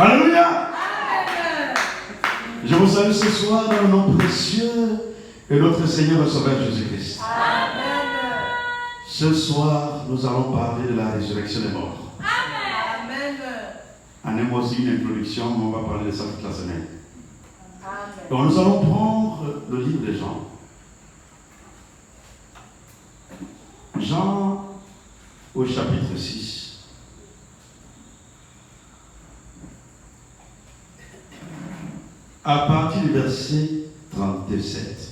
Alléluia. Je vous salue ce soir dans le nom précieux de notre Seigneur et Sauveur Jésus-Christ. Ce soir, nous allons parler de la résurrection des morts. En un mot aussi, une introduction, mais on va parler de ça toute la semaine. Donc nous allons prendre le livre de Jean. Jean au chapitre 6. À partir du verset 37.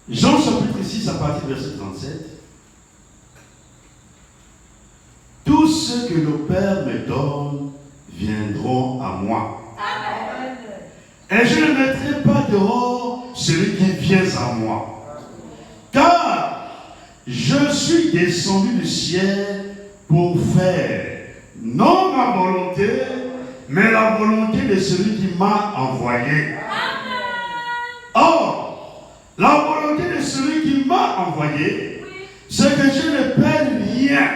Jean chapitre 6 à partir du verset 37. Tous ceux que le Père me donne viendront à moi. Amen. Et je ne mettrai pas dehors celui qui vient à moi. Car je suis descendu du ciel pour faire non ma volonté, mais la volonté de celui qui m'a envoyé. Amen. Or, la volonté de celui qui m'a envoyé, c'est que je ne perds rien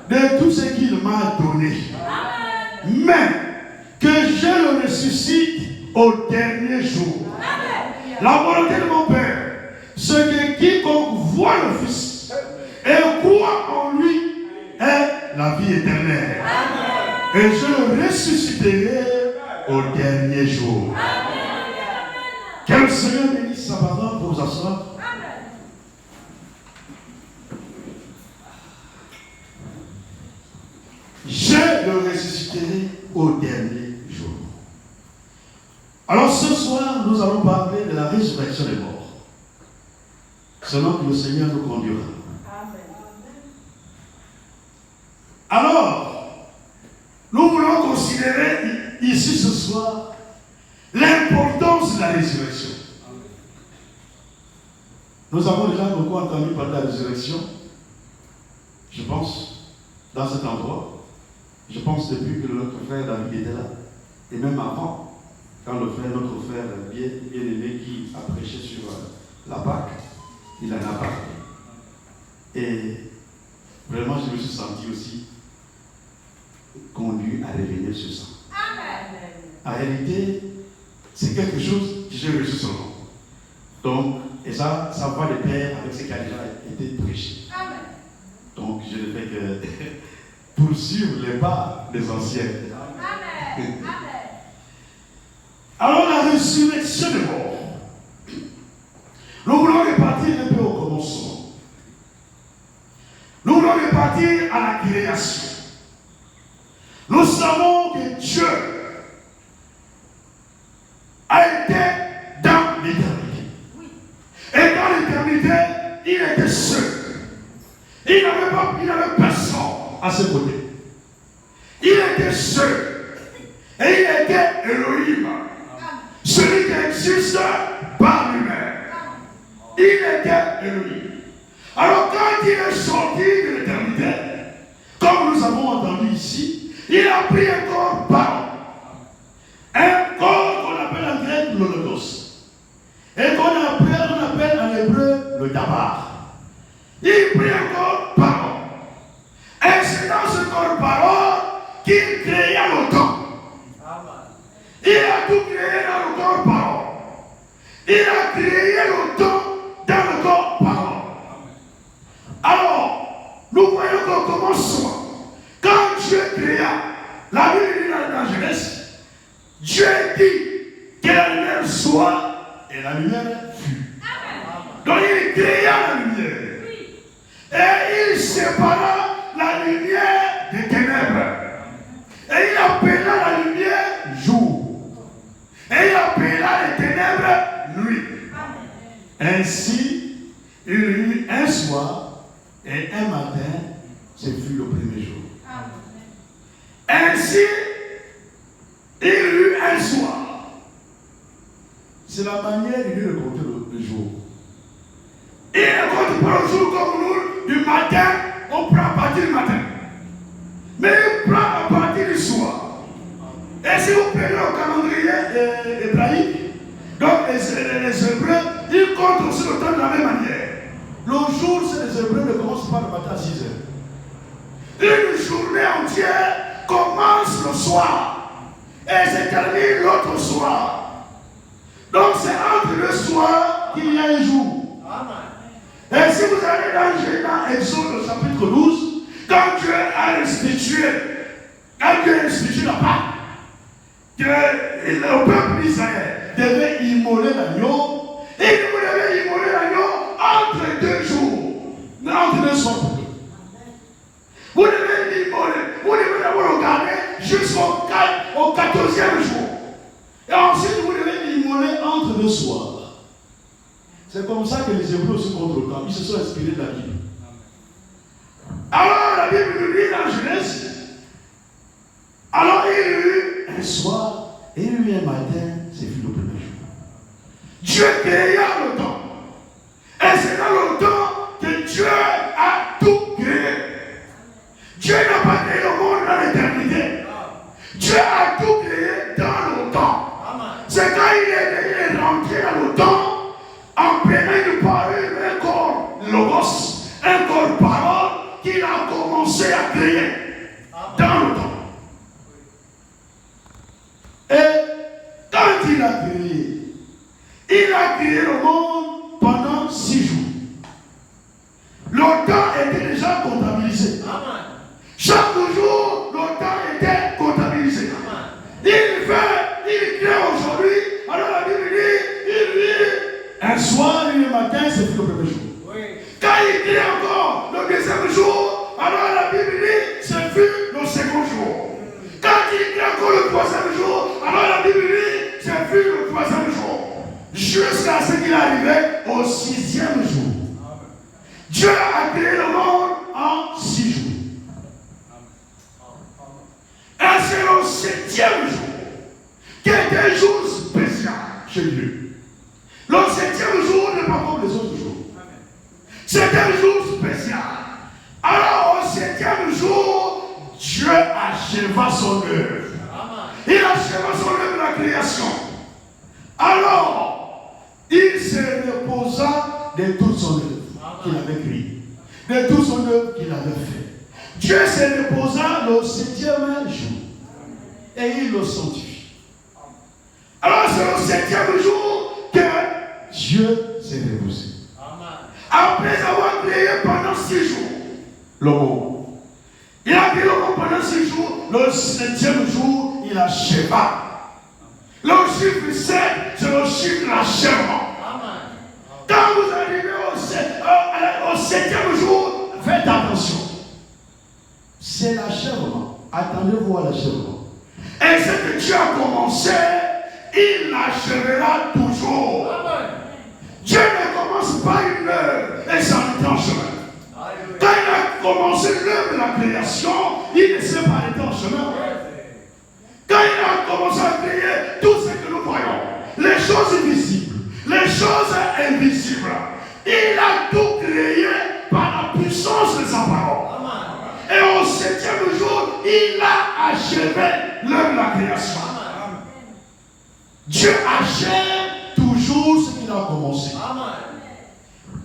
de tout ce qu'il m'a donné. Amen. Mais que je le ressuscite au dernier jour. Amen. La volonté de mon Père, c'est que quiconque voit le Fils et croit en lui ait la vie éternelle. Amen. Et je le ressusciterai au dernier jour. Amen. Que le Seigneur bénisse sa parole pour vous asseoir. Je le ressusciterai au dernier jour. Alors ce soir, nous allons parler de la résurrection des morts. Selon que le Seigneur nous conduira. Amen. Alors, nous voulons considérer ici ce soir l'importance de la résurrection. Nous avons déjà beaucoup entendu parler de la résurrection, je pense, dans cet endroit. Je pense depuis que notre frère David était là. Et même avant, quand notre frère bien-aimé qui a prêché sur la Pâque, il en a parlé. Et vraiment, je me suis senti aussi conduit à revenir sur ça. Amen. En réalité, c'est quelque chose que j'ai reçu seulement. Donc, et ça va de pair avec ce qui a déjà été prêché. Amen. Donc, je ne fais que poursuivre les pas des anciens. Amen. Amen. Alors, la résurrection des morts. Nous voulons repartir un peu au commencement. Nous voulons repartir à la création. Nous savons que Dieu a été dans l'éternité. Oui. Et dans l'éternité, il était seul. Il n'avait personne à ses côtés. Il était seul. Et il était Elohim. Celui qui existe par lui-même. Il était Elohim. Alors quand il est sorti de l'éternité, comme nous avons entendu ici, il a pris un corps parent. Un corps qu'on appelle en grec le logos. Et qu'on appelle en hébreu le dabar. Il prit un corps parent. Et c'est dans ce corps parent qu'il créa le temps. Il a tout créé dans le corps parent. Il a créé le temps dans le corps parent. Alors, nous voyons qu'au commencement, quand Dieu créa, la Bible dit dans la Genèse, Dieu dit que la lumière soit et la lumière fut. Donc il créa la lumière. Et il sépara la lumière des ténèbres. Et il appela la lumière jour. Et il appela les ténèbres nuit. Ainsi, il y eut un soir et un matin, ce fut le premier jour. Ainsi, il y eut un soir. C'est la manière de lui compter le jour. Il ne compte pas le jour comme nous, du matin, on prend à partir du matin. Mais il prend à partir du soir. Et si vous prenez le calendrier hébraïque, donc les Hébreux, ils comptent aussi le temps de la même manière. Le jour, c'est les Hébreux ne commencent pas le matin à 6 heures. Une journée entière commence soir. Et se termine l'autre soir. Donc c'est entre le soir qu'il y a un jour. Et si vous allez dans Exode au chapitre 12, quand Dieu a institué, la Pâque, que le peuple d'Israël devait immoler l'agneau, et vous devez immoler l'agneau entre 2 jours, entre 2 soirs. Vous devez l'immoler, vous devez d'abord le garder jusqu'au 14e jour. Et ensuite, vous devez l'immoler entre 2 soirs. C'est comme ça que les Hébreux se contre le temps. Ils se sont inspirés de la Bible. Alors, la Bible nous dit dans Genèse, alors il y a eu un soir et il y a eu un matin, c'est fut le premier jour. Dieu créa le temps. Et c'est dans le temps que Dieu a tout créé. Dieu n'a pas créé le monde dans l'éternité. Dieu a tout créé dans le temps. C'est quand il est rentré dans le temps, en prenant une parole, un corps logos, un corps parole, qu'il a commencé à créer dans le temps. Et quand il a créé le monde pendant 6 jours. Le temps était déjà comptabilisé. Chaque jour, le temps était comptabilisé. Il crée aujourd'hui, alors la Bible dit, il vit un soir et un matin, c'est le premier jour. Oui. Quand il crée encore le deuxième jour, alors la Bible dit, c'est fut le second jour. Quand il crée encore le troisième jour, alors la Bible dit, c'est fut le troisième jour. Jusqu'à ce qu'il arrivait au 6e jour. Dieu a créé le monde en 6 jours. Et c'est le 7e jour qui est un jour spécial chez Dieu. Le 7e jour n'est pas comme les autres jours. C'est un jour spécial. Alors au 7e jour, Dieu acheva son œuvre. Il acheva son œuvre de la création. Alors, il se reposa de toute son œuvre qu'il avait créée, de toute son œuvre qu'il avait fait. Dieu se reposa le 7e jour et il le sanctifie. Alors c'est le 7e jour que Dieu s'est reposé. Après avoir créé pendant 6 jours le monde. Il a créé le monde pendant 6 jours. Le 7e jour, il acheva. Le chiffre 7, c'est le chiffre de l'achèvement. Quand vous arrivez au 7e jour, faites attention. C'est l'achèvement. Attendez-vous à l'achèvement. Et ce que Dieu a commencé, il l'achèvera toujours. Dieu ne commence pas une œuvre et s'en est en chemin. Quand il a commencé l'œuvre de la création, il ne s'est pas arrêté en chemin. Quand il a commencé à créer tout ce que nous voyons, les choses visibles, les choses invisibles, il a tout créé par la puissance de sa parole. Et au 7e jour, il a achevé l'œuvre de la création. Dieu achève toujours ce qu'il a commencé.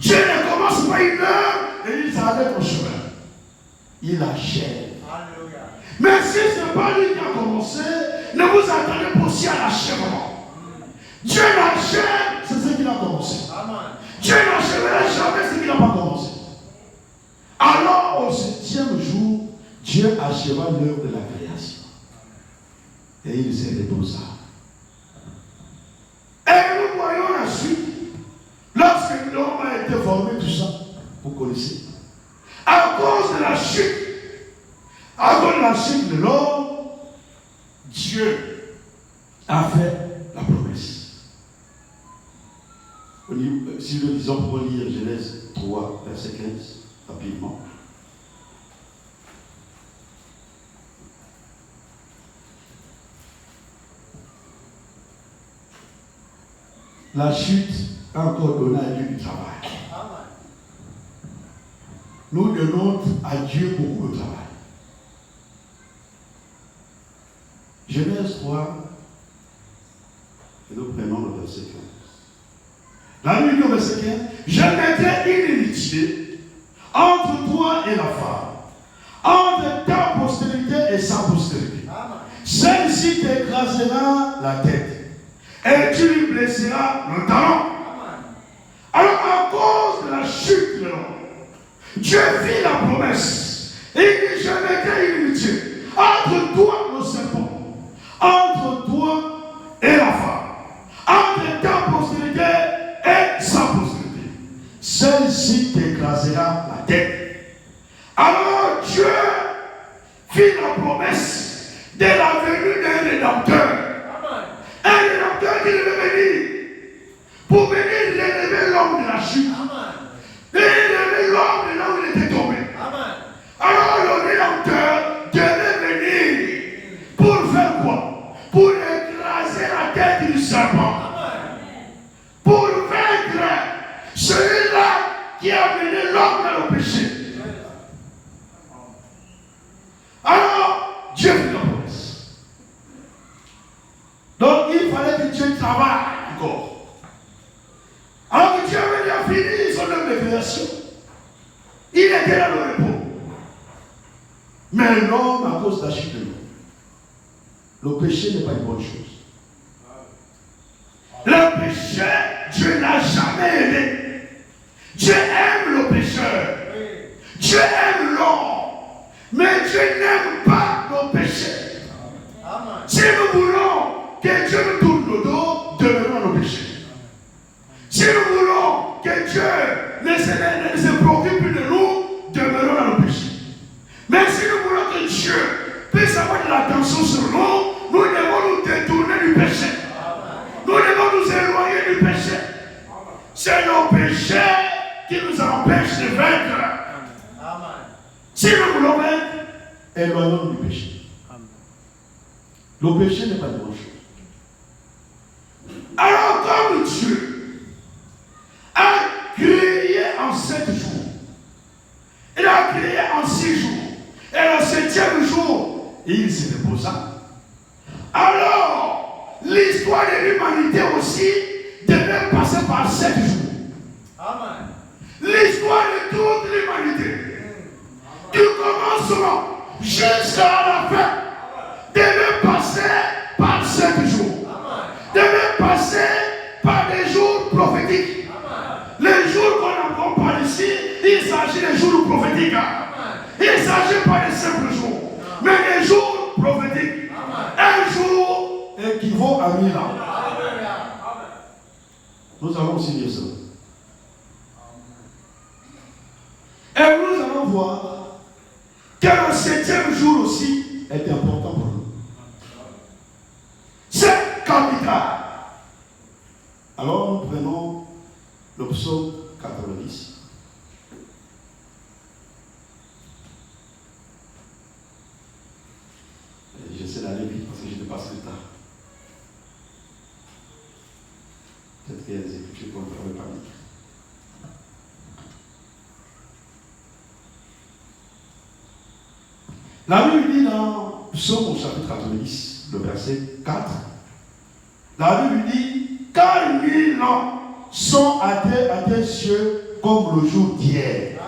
Dieu ne commence pas une œuvre et il s'arrête au chemin. Il achève. Mais si ce n'est pas lui qui a commencé, ne vous attendez pas aussi à l'achèvement. Dieu l'achève, c'est ce qu'il a commencé. Dieu n'achèvera jamais ce qu'il n'a pas commencé. Alors, au 7e jour, Dieu acheva l'œuvre de la création. Et il s'est reposé. Et nous voyons la suite. Lorsque l'homme a été formé, tout ça, vous connaissez. À cause de la chute de l'homme, Dieu a fait la promesse. Si nous disons, pour lire Genèse 3, verset 15, rapidement. La chute a encore donné à Dieu du travail. Nous donnons à Dieu beaucoup de travail. Genèse 3, et nous prenons le verset 15. La Bible dit au verset 15, je mettrai une inimitié entre toi et la femme, entre ta postérité et sa postérité. celle-ci t'écrasera la tête et tu lui blesseras le talon. Alors à cause de la chute de l'homme, Dieu fit la promesse. Il dit, je mettrai une inimitié entre toi, le serpent, entre toi et la femme, entre ta postérité et sa postérité. Celle-ci t'écrasera la tête. Alors Dieu fit la promesse de la venue d'un rédempteur. Un rédempteur qui devait venir pour venir relever l'homme de la chute. Et relever l'homme de là où il était tombé. Alors le rédempteur devait venir pour faire quoi? Pour écraser la tête du serpent. Pour vaincre celui-là qui a mené l'homme dans le péché. Alors, Dieu fait la promesse. Donc, il fallait que Dieu travaille encore. Alors que Dieu avait déjà fini son œuvre de création. Il était dans le repos. Mais l'homme, à cause de la chute de l'homme, le péché n'est pas une bonne chose. Le péché, Dieu n'a jamais aimé. Dieu aime le pécheur. Dieu aime l'homme. Mais Dieu n'aime pas le péché. Si nous voulons que Dieu nous tourne le dos, demeurons dans le péché. Si nous voulons que Dieu ne se préoccupe plus de nous, demeurons dans le péché. Mais si nous voulons que Dieu puisse avoir de l'attention sur nous, nous devons nous détourner du péché. Nous devons nous éloigner du péché. C'est nos péchés qui nous empêchent de vaincre. Si nous voulons vaincre, éloignons-nous du péché. Le péché n'est pas une bonne chose. Alors comme Dieu a créé en 7 jours, il a créé en 6 jours, et le 7e jour, il se reposa. Alors, l'histoire de l'humanité aussi devait passer par 7 jours. Amen. L'histoire de toute l'humanité, du commencement jusqu'à la fin, devait passer par 7 jours. Devait passer par des jours prophétiques. Les jours qu'on apprend par ici, il s'agit des jours prophétiques. Il ne s'agit pas de simples jours, mais des jours prophétiques. Un jour équivaut à 1000 ans. Nous allons aussi lire ça. Et nous allons voir que le 7e jour aussi est important pour nous. C'est capital. Alors nous prenons le psaume 90. J'essaie d'aller vite parce que je dépasse le temps. Peut-être qu'il y a des écritures qu'on ne pourrait pas lire. La Bible dit dans Psaume au chapitre 90, le verset 4, la Bible dit, car 1000 ans sont à tes yeux comme le jour d'hier,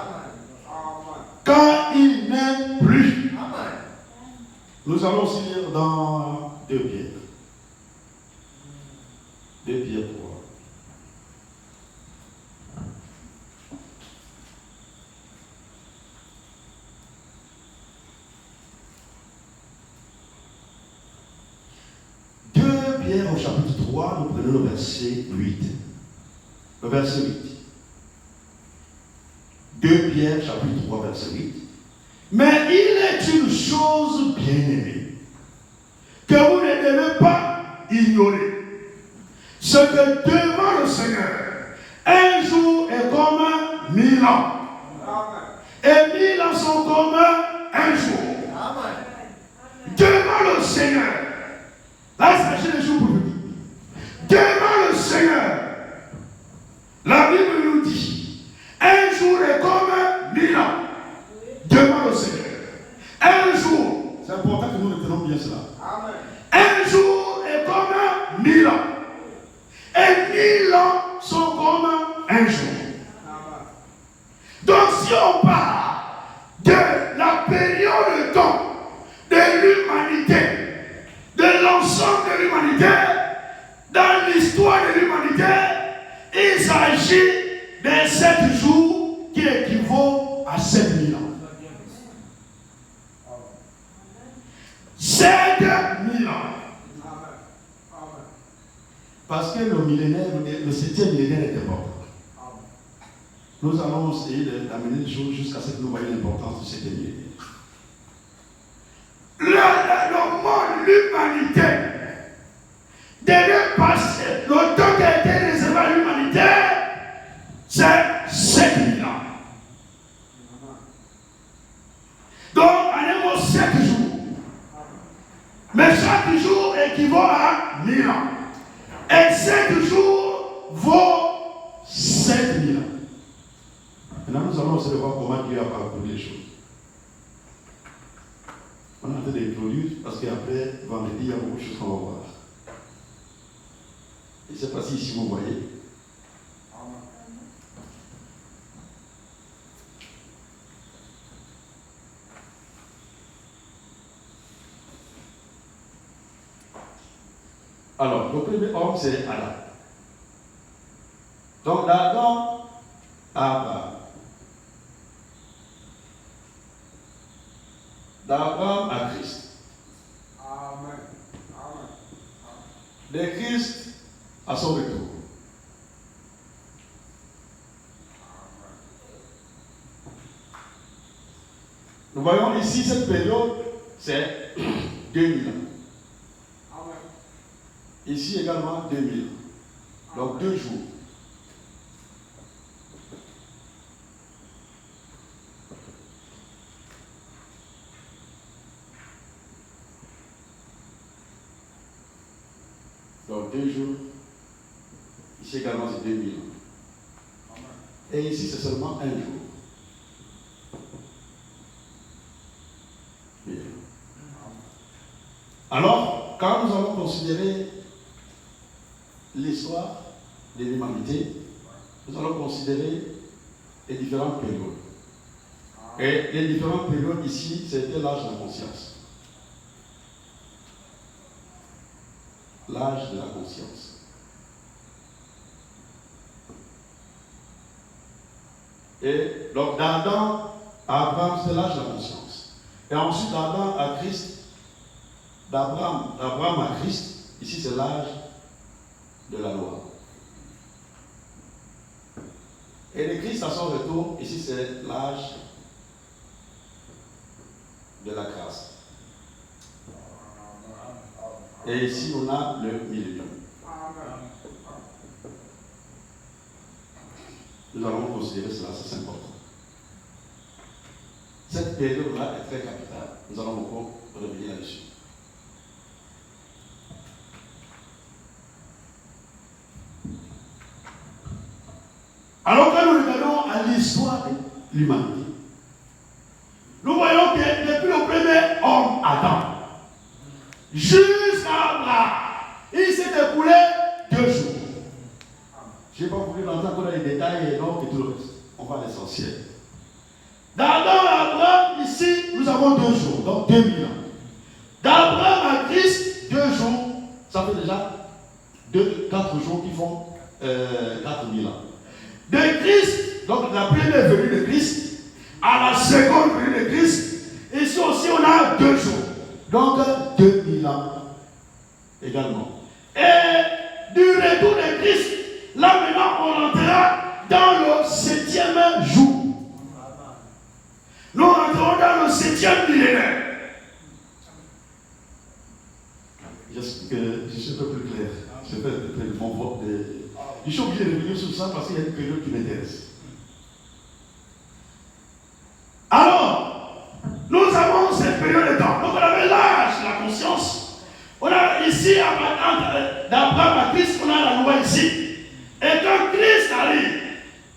car il n'est plus. Nous allons aussi lire dans 2 Pierre. 2 Pierre 3. Pierre au chapitre 3, nous prenons le verset 8. Le verset 8. 2 Pierre chapitre 3, verset 8. Mais il est une chose bien aimée que vous ne devez pas ignorer. Ce que devant le Seigneur, un jour est comme 1000 ans. Et 1000 ans sont comme un jour. Devant le Seigneur, là, il s'agit des jours prophétiques. Devant le Seigneur, la Bible nous dit, un jour est comme 1000 ans. Devant le Seigneur. Un jour, c'est important que nous retenons bien cela. Amen. Un jour est comme 1000 ans. Et 1000 ans sont comme un jour. Amen. Donc si on parle de la période de temps de l'humanité, s'agit de 7 jours qui équivaut à 7000 ans. 7000 ans. Parce que le millénaire, le 7e millénaire est important. Nous allons essayer d'amener les choses jusqu'à ce que nous voyons l'importance du 7e millénaire. Le monde, l'humanité, devait passer, le temps qui a été réservé à l'humanité, c'est 7000 ans. Donc, en un mot, 7 jours. Mais chaque jour équivaut à 1000 ans. Et 7 jours vaut 7000 ans. Maintenant, nous allons essayer de voir comment Dieu a parcouru les choses. On est en train d'introduire parce qu'après, vendredi, il y a beaucoup de choses qu'on va voir. Je ne sais pas si ici vous voyez. Alors, le premier homme, c'est Adam. Donc, d'Adam à Abraham. D'Abraham à Christ. Amen. De Christ à son retour. Nous voyons ici cette période, c'est 2000 ans. Ici également 2000 ans. Donc 2 jours. Donc 2 jours. Ici également c'est 2000 ans. Et ici c'est seulement 1 jour. Bien. Alors, quand nous allons considérer l'histoire de l'humanité, nous allons considérer les différentes périodes. Et les différentes périodes ici, c'était l'âge de la conscience. L'âge de la conscience. Et donc d'Adam à Abraham, c'est l'âge de la conscience. Et ensuite d'Adam à Christ, d'Abraham à Christ, ici c'est l'âge de la loi. Et de Christ à son retour, ici c'est l'âge de la grâce. Et ici on a le millénium. Nous allons considérer cela, c'est important. Cette période-là est très capitale. Nous allons encore revenir là-dessus. Alors que nous regardons à l'histoire de l'humanité, nous voyons que depuis le premier homme, Adam, jusqu'à Abraham, il s'est écoulé 2 jours. Je n'ai pas voulu rentrer encore dans les détails et tout le reste. On va à l'essentiel. D'Adam à Abraham, ici, nous avons 2 jours, donc 2000 ans. D'Abraham à Christ, 2 jours, ça fait déjà 4 jours qui font 4000 ans. De Christ, donc la première venue de Christ, à la seconde venue de Christ, ici aussi on a 2 jours, donc 2000 ans également. Et du retour de Christ, là maintenant on rentrera dans le 7e jour. Nous rentrons dans le 7e millénaire. J'espère que je suis un peu plus clair. Je fais mon vote de... Je suis obligé de revenir sur ça parce qu'il y a une période qui m'intéresse. Alors, nous avons cette période de temps. Donc on avait l'âge, la conscience. On a ici, d'Abraham à Christ, on a la loi ici. Et quand Christ arrive,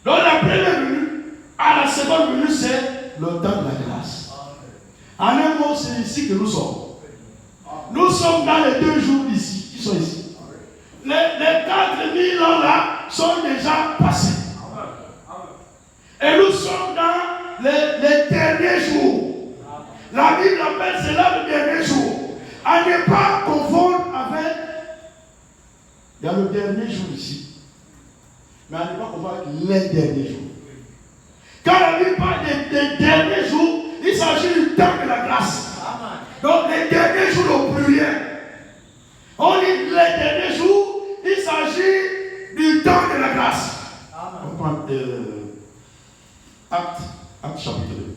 donc la première venue, à la seconde venue, c'est le temps de la grâce. En un mot, c'est ici que nous sommes. Nous sommes dans les 2 jours ici, qui sont ici. Les 4000 ans là sont déjà passés. Et nous sommes dans les derniers jours. La Bible appelle cela le dernier jour. À ne pas confondre avec... Il y a le dernier jour ici. Mais on ne va pas comprendre les derniers jours. Quand la Bible parle des derniers jours, il s'agit du temps de la grâce. Donc les derniers jours au pluriel. On dit les derniers jours, il s'agit du temps de la grâce. On prend Acte chapitre 2.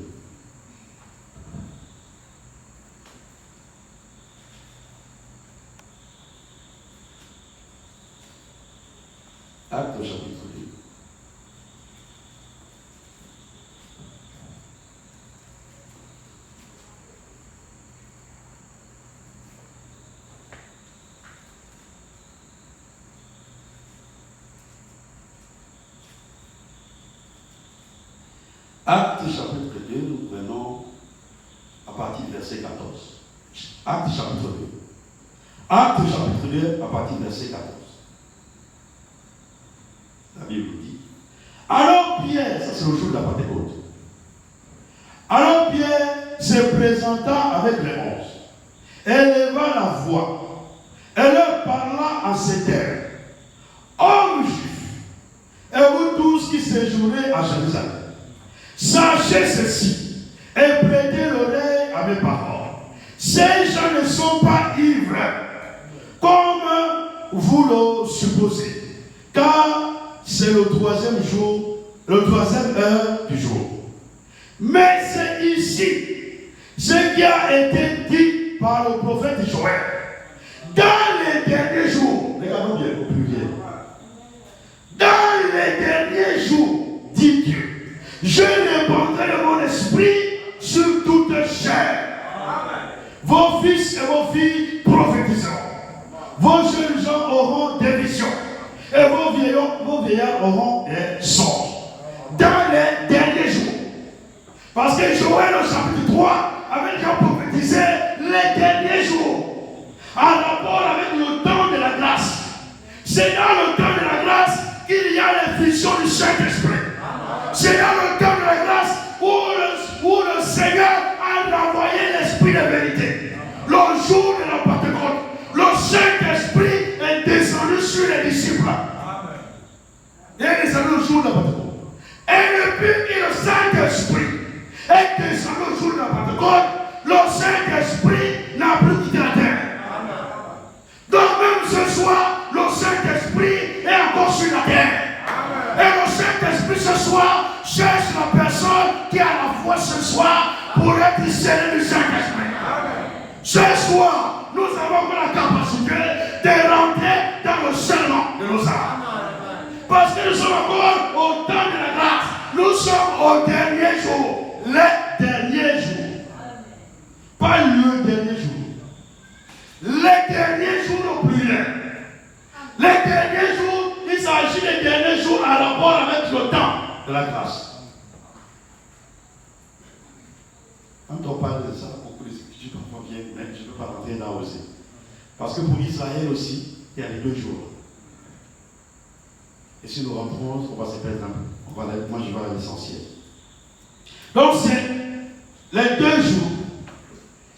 Acte chapitre 2. Acte chapitre 2, nous prenons à partir du verset 14. Acte chapitre 2. Acte chapitre 2 à partir du verset 14. La Bible dit. Alors Pierre, ça c'est le jour de la Pentecôte. Alors Pierre se présenta avec les 11, éleva la voix, et leur parla en ces termes. Hommes juifs, et vous tous qui séjournez à Jérusalem, sachez ceci, et prêtez l'oreille à mes paroles. Ces gens ne sont pas ivres, comme vous le supposez, car c'est le troisième jour, le troisième heure du jour. Mais c'est ici ce qui a été dit par le prophète Joël. Dans les derniers jours, regardons bien au pluriel. Dans les derniers jours, dit Dieu, je répandrai de mon esprit sur toute chair. Vos fils et vos filles prophétiseront. Vos jeunes gens auront des visions. Et vos vieillards auront des songes. Dans les derniers jours. Parce que Joël au chapitre 3 avait déjà prophétisé les derniers jours. En rapport avec le temps de la grâce. C'est dans le temps de la grâce qu'il y a les visions du Saint-Esprit. C'est dans le temps de la grâce où le Seigneur a renvoyé l'Esprit de vérité. Le jour de la Pentecôte, le Saint-Esprit est descendu sur les disciples. Il est descendu le jour de la Pentecôte. Et depuis que le Saint-Esprit est descendu le jour de la Pentecôte, le Saint-Esprit n'a plus quitté la terre. Donc même ce soir, le Saint-Esprit est encore sur la terre. Et le Saint-Esprit ce soir cherche la personne qui a la foi ce soir pour être scellé du Saint-Esprit. Ce soir, nous avons la capacité de rentrer dans le serment de nos âmes. Parce que nous sommes encore au temps de la grâce. Nous sommes au dernier jour. Les derniers jours. Pas le dernier jour. Les derniers jours au pluriel. Les derniers jours, il s'agit des derniers jours en rapport avec le temps de la grâce. Quand on parle de ça, beaucoup de Écritures parfois viennent, mais je ne peux pas rentrer là aussi. Parce que pour Israël aussi, il y a les 2 jours. Et si nous rentrons, on va se perdre un peu. Moi, je vais à l'essentiel. Donc, c'est les 2 jours.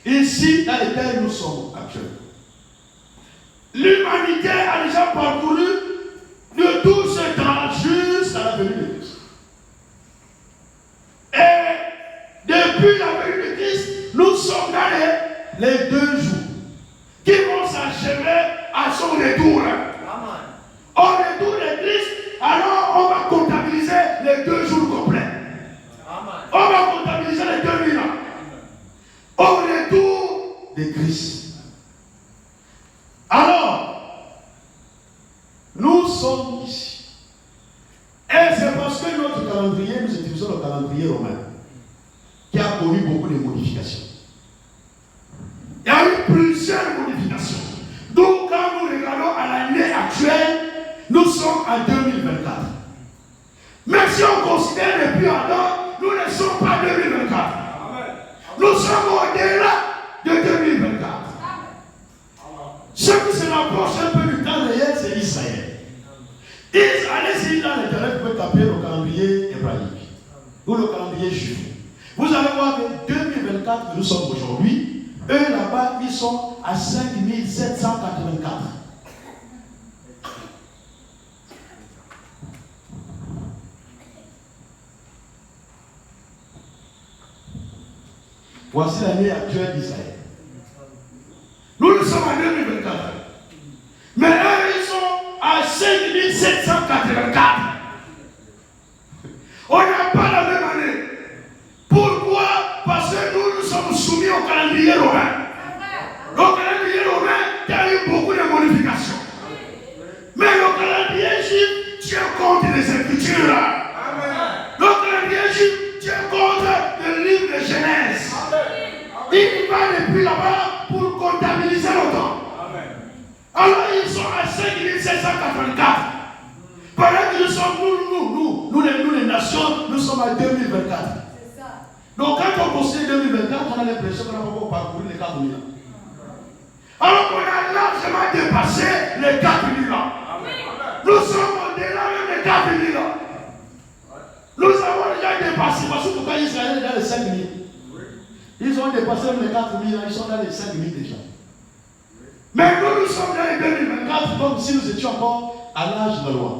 Ici, dans lesquels nous sommes actuellement. L'humanité a déjà parcouru de tout ce temps jusqu'à la venue de Christ. Et depuis la venue de Christ, nous sommes dans les 2 jours qui vont s'achever à son retour. Au retour de Christ, alors on va comptabiliser les 2 jours complets. On va comptabiliser les 2000 ans. Au retour de Christ. Alors, nous sommes ici. Et c'est parce que notre calendrier, nous utilisons le calendrier romain, qui a connu beaucoup de modifications. Il y a eu plusieurs modifications. Donc, quand nous regardons à l'année actuelle, nous sommes en 2024. Mais si on considère depuis Adam, nous ne sommes pas en 2024. Nous sommes au-delà de 2024. Ce qui se rapproche un peu du temps réel, c'est Israël. Allez-y dans l'Internet, vous pouvez taper le calendrier hébraïque ou le calendrier juif. Vous allez voir que 2024, nous sommes aujourd'hui, eux là-bas, ils sont à 5784. Voici l'année actuelle d'Israël. Nous sommes en 2024. Mais eux, ils sont à 5784. On n'a pas la même année. Pourquoi? Parce que nous sommes soumis au calendrier romain. Le calendrier romain, il y a eu beaucoup de modifications. Mais le calendrier juif tient compte des Écritures. Le calendrier juif tient compte du livre de Genèse. Il va depuis là-bas pour comptabiliser le temps. Alors ils sont à 5784. Pendant que nous sommes, nous les nations, nous sommes à 2024. Donc quand on considère 2024, on a l'impression qu'on n'a pas encore parcouru les 4000 ans. Alors qu'on a largement dépassé les 4000 ans. Nous sommes au-delà même des 4000 ans. Nous avons déjà dépassé, parce que pourquoi Israël est dans les 5000. Ils ont dépassé même les 4000 ans, ils sont dans les 5000 déjà. Mais nous sommes dans les 2024, comme si nous étions encore à l'âge de la loi.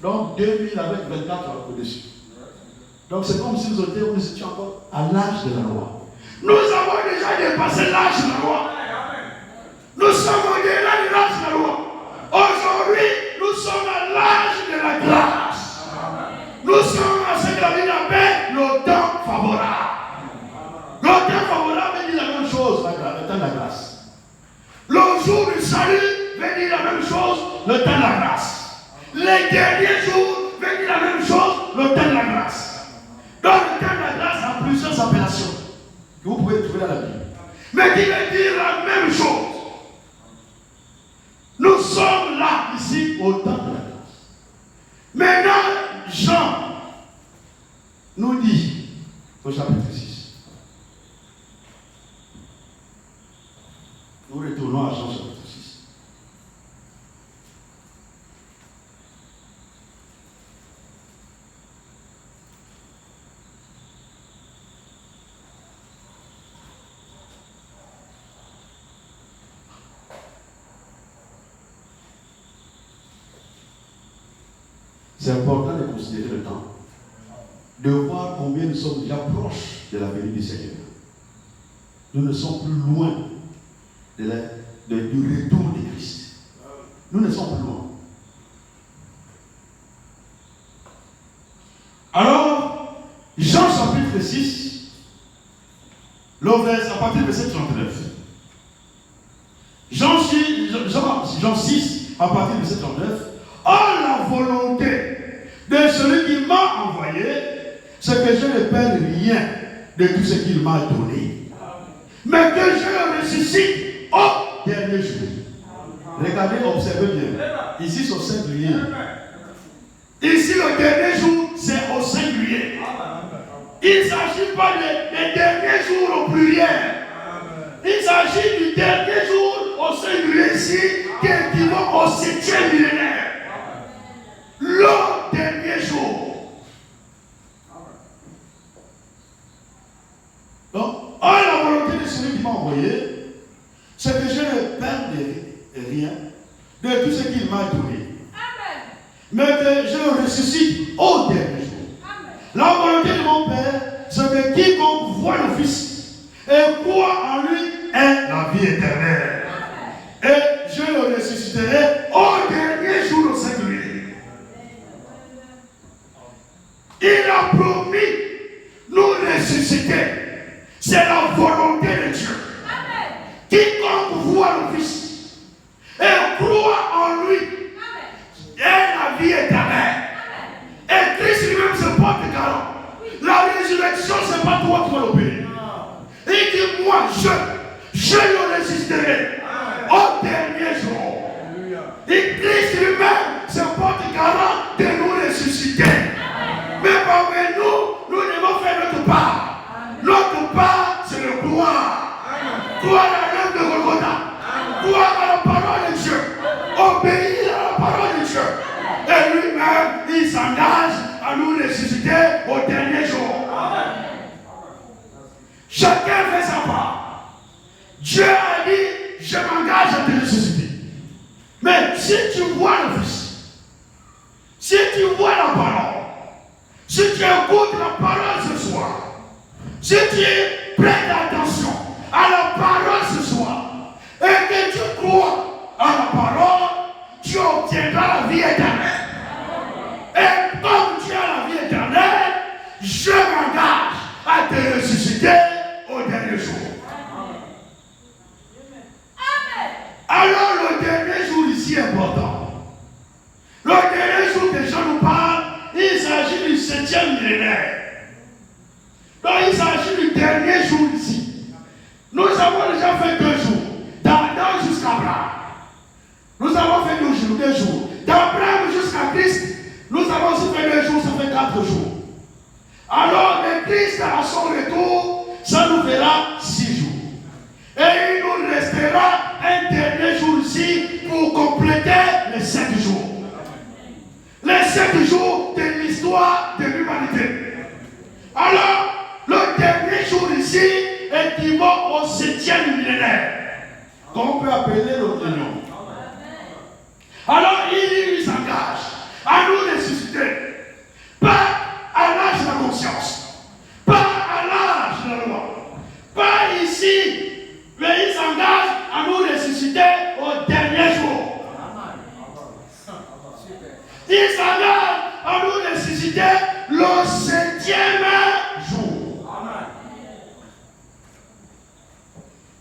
Donc 2000 avec 24 au-dessus. Donc c'est comme si nous étions encore à l'âge de la loi. Nous avons déjà dépassé l'âge de la loi. Nous sommes au-delà de l'âge de la loi. Aujourd'hui, nous sommes à l'âge de la grâce. Nous sommes à ce que la Bible appelle le temps favorable. Le temps favorable veut dire la même chose, le temps de la grâce. Le jour du salut veut dire la même chose, le temps de la grâce. Les derniers jours veut dire la même chose, le temps de la grâce. Dans le temps de la grâce, il y a plusieurs appellations que vous pouvez trouver dans la Bible. Mais qui veut dire la même chose. Nous sommes là, ici, au temps de la grâce. Maintenant, Jean nous dit, au chapitre 6. Nous retournons à Jean chapitre 6. C'est important de considérer le temps, de voir combien nous sommes déjà proches de la venue du Seigneur. Nous ne sommes plus loin du retour de Christ. Nous ne sommes plus loin. Alors, Jean chapitre 6, à partir du verset 39. Jean 6, à partir du verset 39. Or, la volonté de celui qui m'a envoyé, c'est que je ne perds rien de tout ce qu'il m'a donné, mais que je le ressuscite au dernier jour. Regardez, observez bien. Ici, c'est au singulier. Ici, le dernier jour, c'est au singulier. Il ne s'agit pas des derniers jours au pluriel. Il s'agit du dernier jour au singulier ici, qui équivaut au 7e millénaire. Le dernier jour. Donc, la volonté de celui qui m'a envoyé, c'est que je ne perde rien de tout ce qu'il m'a donné. Amen. Mais que je le ressuscite au dernier jour. Amen. La volonté de mon Père, c'est que quiconque voit le Fils et croit en lui ait la vie éternelle. Amen. Et je le ressusciterai au dernier jour au singulier. Il a promis nous ressusciter. C'est la volonté de Dieu. Amen. Quiconque voit le Fils et croit en lui ait la vie éternelle. Amen. Et Christ lui-même se porte garant. La résurrection, ce n'est pas toi qui vas l'opérer. Il dit, moi, je le ressusciterai au dernier jour. Et Christ lui-même se porte garant de nous ressusciter. Mais parmi nous devons faire notre part. Notre part, c'est le croire. Croire à l'œuvre de Golgotha. Croire à la parole de Dieu. Obéir à la parole de Dieu. Et lui-même, il s'engage à nous ressusciter au dernier jour. Chacun fait sa part. Dieu a dit, je m'engage à te ressusciter. Mais si tu vois le Fils, si tu vois la parole, si tu écoutes la parole ce soir, si tu prête attention à la parole ce soir et que tu crois à la parole, tu obtiendras la vie éternelle. Et comme tu as la vie éternelle, je m'engage à te ressusciter au dernier jour. Alors le dernier jour ici est important. Le dernier jour que Jean nous parle, il s'agit du 7e millénaire. Donc il s'agit du dernier jour ici. Nous avons déjà fait 2 jours. D'Adam jusqu'à Abraham. Nous avons fait 2 jours. D'Abraham jusqu'à Christ, nous avons aussi fait 2 jours, ça fait 4 jours. Alors le Christ à son retour, ça nous fera 6 jours. Et il nous restera un dernier jour ici pour compléter les 7 jours. Les 7 jours de l'histoire de l'humanité. Alors, le dernier jour ici équivaut au 7e millénaire, qu'on peut appeler l'Océan. Alors, il s'engage à nous ressusciter, pas à l'âge de la conscience, pas à l'âge de la loi, pas ici, mais il s'engage à nous ressusciter au dernier jour. Il s'engage à nous ressusciter le 7e jour.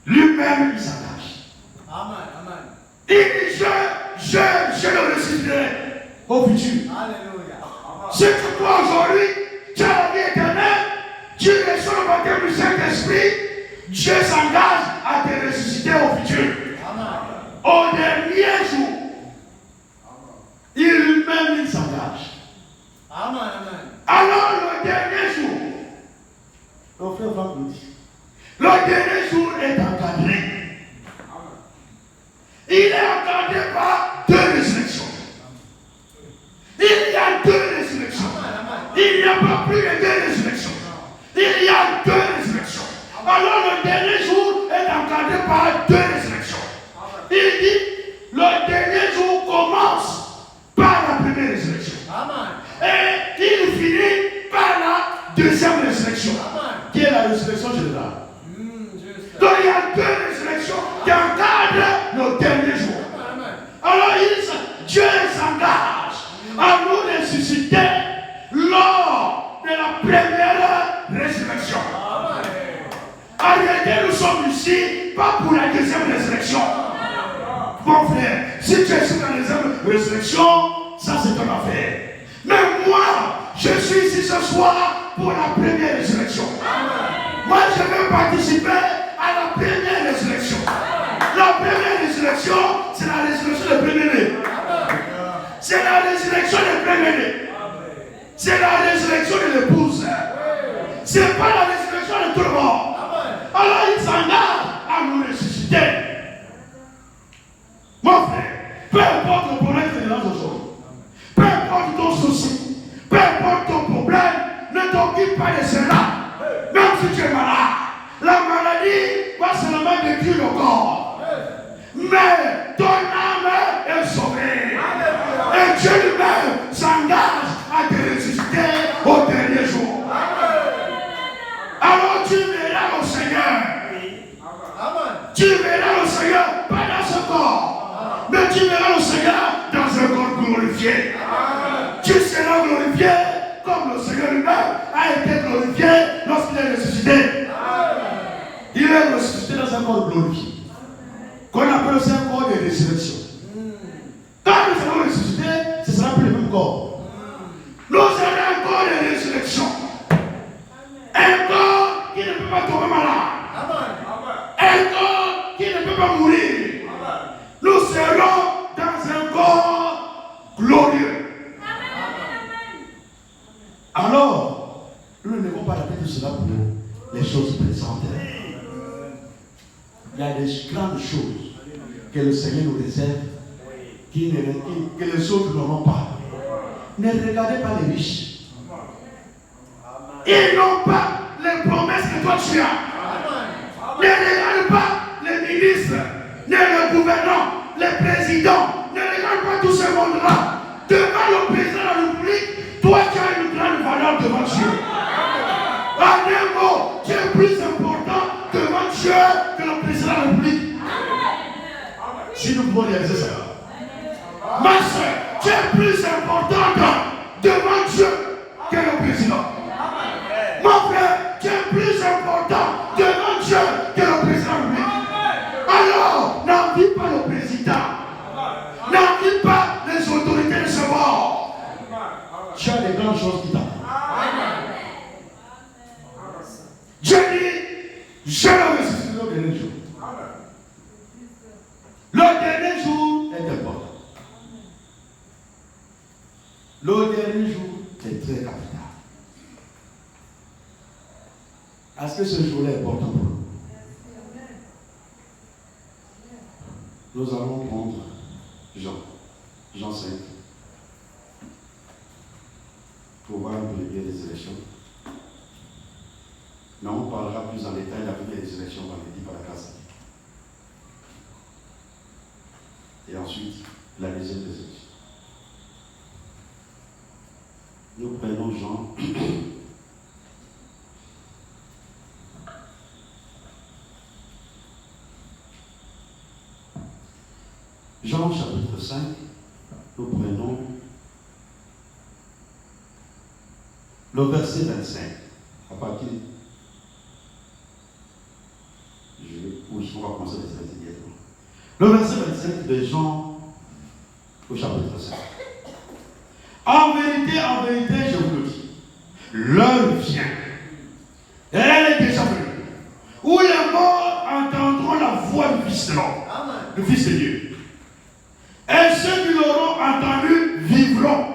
Lui-même, il s'engage. Il dit, je le ressusciterai au futur. Si tu crois aujourd'hui, tu as la vie éternelle, tu reçois le baptême du Saint-Esprit, Dieu s'engage à te ressusciter au futur. Au dernier jour. Il lui-même, il s'engage. Alors, le dernier jour, le frère Franck nous dit, le dernier jour est encadré. Il est encadré par 2 résurrections. Il y a 2 résurrections. Il n'y a pas plus de 2 résurrections. Il y a 2 résurrections. Alors, le dernier jour est encadré par 2 résurrections. Il dit, le dernier jour commence par la première résurrection. Et il finit par la 2e résurrection, qui est la résurrection générale. Donc il y a 2 résurrections qui encadrent le dernier jour. Alors Dieu s'engage à nous ressusciter lors de la première résurrection. En réalité, nous sommes ici pas pour la 2e résurrection. Mon frère, si tu es sur la 2e résurrection, ça c'est ton affaire. Mais moi, je suis ici ce soir pour la première résurrection. Moi, je veux participer à la première résurrection. La première résurrection, c'est la résurrection des premiers-nés. C'est la résurrection des premiers-nés. C'est la résurrection de l'épouse. C'est pas la résurrection de tout le monde. Alors, il s'engage à nous ressusciter. Mon frère, peu importe le problème que tu as aujourd'hui, peu importe ton souci, peu importe ton problème, ne t'occupe pas de cela. Même si tu es malade, la maladie va seulement détruire le corps. Mais ton âme est sauvée. Et Dieu lui-même s'engage à te ressusciter au dernier jour. Alors tu verras le Seigneur. Tu verras le Seigneur pas dans ce corps, mais tu verras le Seigneur dans un corps glorifié. Tu seras glorifié comme le Seigneur lui-même a été glorifié lorsqu'il est ressuscité. Il est ressuscité dans un corps glorifié, qu'on appelle aussi un corps de résurrection. Quand nous allons ressusciter, ce sera plus le même corps. Nous avons un corps de résurrection. Un corps qui ne peut pas tomber malade. Un corps qui ne peut pas mourir. Nous serons dans un corps glorieux. Alors, nous ne devons pas répéter cela pour les choses présentes. Il y a des grandes choses que le Seigneur nous réserve, que les autres n'auront pas. Ne regardez pas les riches. Ils n'ont pas les promesses que toi tu as. Ne regarde pas les ministres, ne les gouvernants, les présidents. Ne regarde pas tout ce monde-là. Devant le président de la République, toi tu as une grande valeur devant Dieu. En un mot, tu es plus important Si nous pouvons réaliser ça. Ma soeur, tu es plus importante devant Dieu que le président. Mon frère, tu es plus important devant Dieu que le président lui. Alors, n'envie pas le président. N'envie pas les autorités de ce monde. Tu as des grandes choses qui t'attendent. Dieu dit, je le ressuscite le dernier jour. Le dernier jour est important. Le dernier jour est très capital. Est-ce que ce jour-là est important pour nous? Nous allons prendre Jean 5, pour voir un peu les des élections. Mais on parlera plus en détail de la première résurrection vendredi par la grâce. Et ensuite, la deuxième résurrection. Nous prenons Jean. Jean chapitre 5, nous prenons le verset 25. À partir. Oui, on va commencer le verset directement. Le verset 25 de Jean au chapitre 5. En vérité, je vous le dis, l'heure vient, et elle est déjà venue, où les morts entendront la voix du Fils de l'homme, du Fils de Dieu. Et ceux qui l'auront entendu vivront.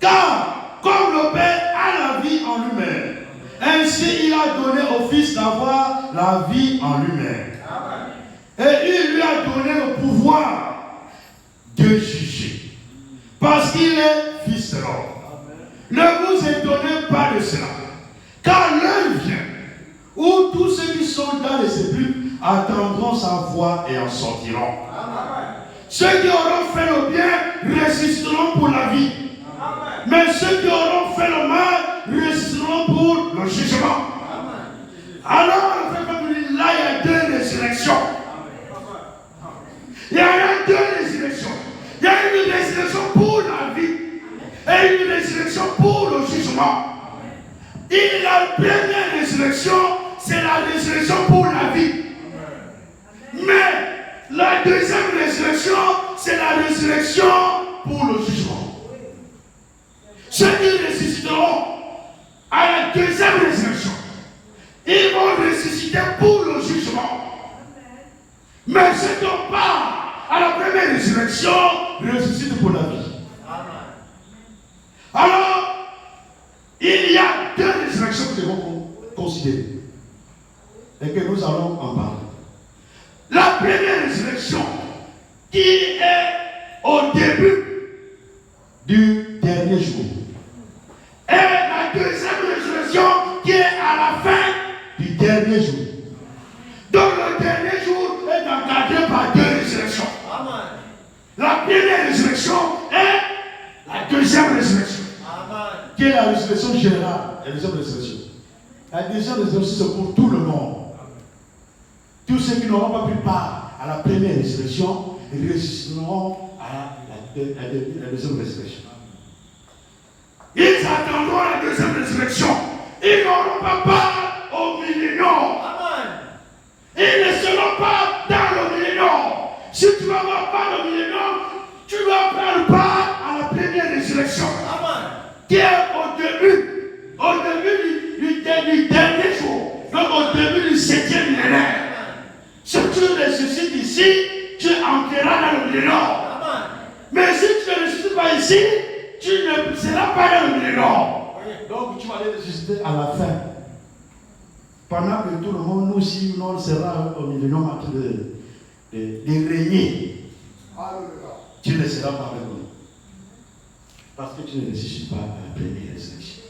Car, comme le Père a la vie en lui-même, ainsi il a donné au Fils d'avoir la vie en lui-même. Et il lui a donné le pouvoir de juger. Parce qu'il est Fils de l'homme. Ne vous étonnez pas de cela. Car l'heure vient où tous ceux qui sont dans les sépulcres attendront sa voix et en sortiront. Ceux qui auront fait le bien résisteront pour la vie. Mais ceux qui auront fait le mal résisteront pour le jugement. Alors, le frère nous dit, là, il y a deux résurrections. Il y a deux résurrections. Il y a une résurrection pour la vie et une résurrection pour le jugement. Et la première résurrection, c'est la résurrection pour la vie. Mais la deuxième résurrection, c'est la résurrection pour le jugement. Ceux qui ressusciteront à la deuxième résurrection, ils vont ressusciter pour le jugement. Mais ceux qui n'ont pas à la première résurrection, ressuscitent pour la vie. Alors, il y a deux résurrections que nous devons considérer et que nous allons en parler. La première résurrection qui est au début du dernier jour. Et la deuxième résurrection qui est à la fin du dernier jour. Donc le dernier jour est encadré par deux résurrections. Amen. La première résurrection et la deuxième résurrection. Amen. Qui est la résurrection générale. La deuxième résurrection. La deuxième résurrection c'est pour tout le monde. Tous ceux qui n'auront pas pris part à la première résurrection, ils ressusciteront à la deuxième résurrection. Ils attendront la deuxième résurrection. Ils n'auront pas part au millénium. Ils ne seront pas dans le millénium. Si tu vas avoir part au millénium, tu vas prendre part à la première résurrection. Qui est au début du dernier jour. Donc au début du 7e millénaire. Si tu ressuscites ici, tu entreras dans le millénium. Mais si tu ne ressuscites pas ici, tu ne seras pas dans le millénium. Donc tu vas aller ressusciter à la fin. Pendant que tout le monde, nous aussi, on sera au millénium en train de régner. Tu ne seras pas avec nous. Parce que tu ne ressuscites pas à la première résurrection.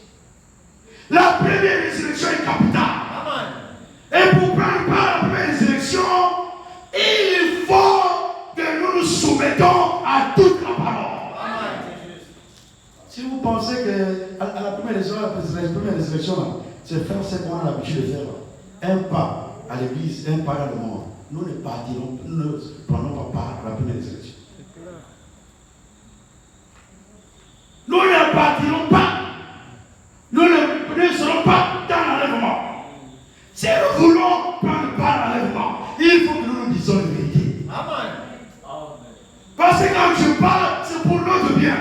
La première résurrection est capitale. Et pour prendre part à la première résurrection, il faut que nous nous soumettons à toute la parole. Si vous pensez que à la première résurrection, c'est faire ce qu'on a l'habitude de faire. Un pas à l'église, un pas dans le monde. nous ne partirons, nous ne prenons pas part à la première résurrection. Nous ne partirons pas. Nous ne serons pas dans l'enlèvement. Si nous voulons prendre part à l'enlèvement, il faut que nous nous disions la vérité. Amen. Parce que quand je parle, c'est pour notre bien.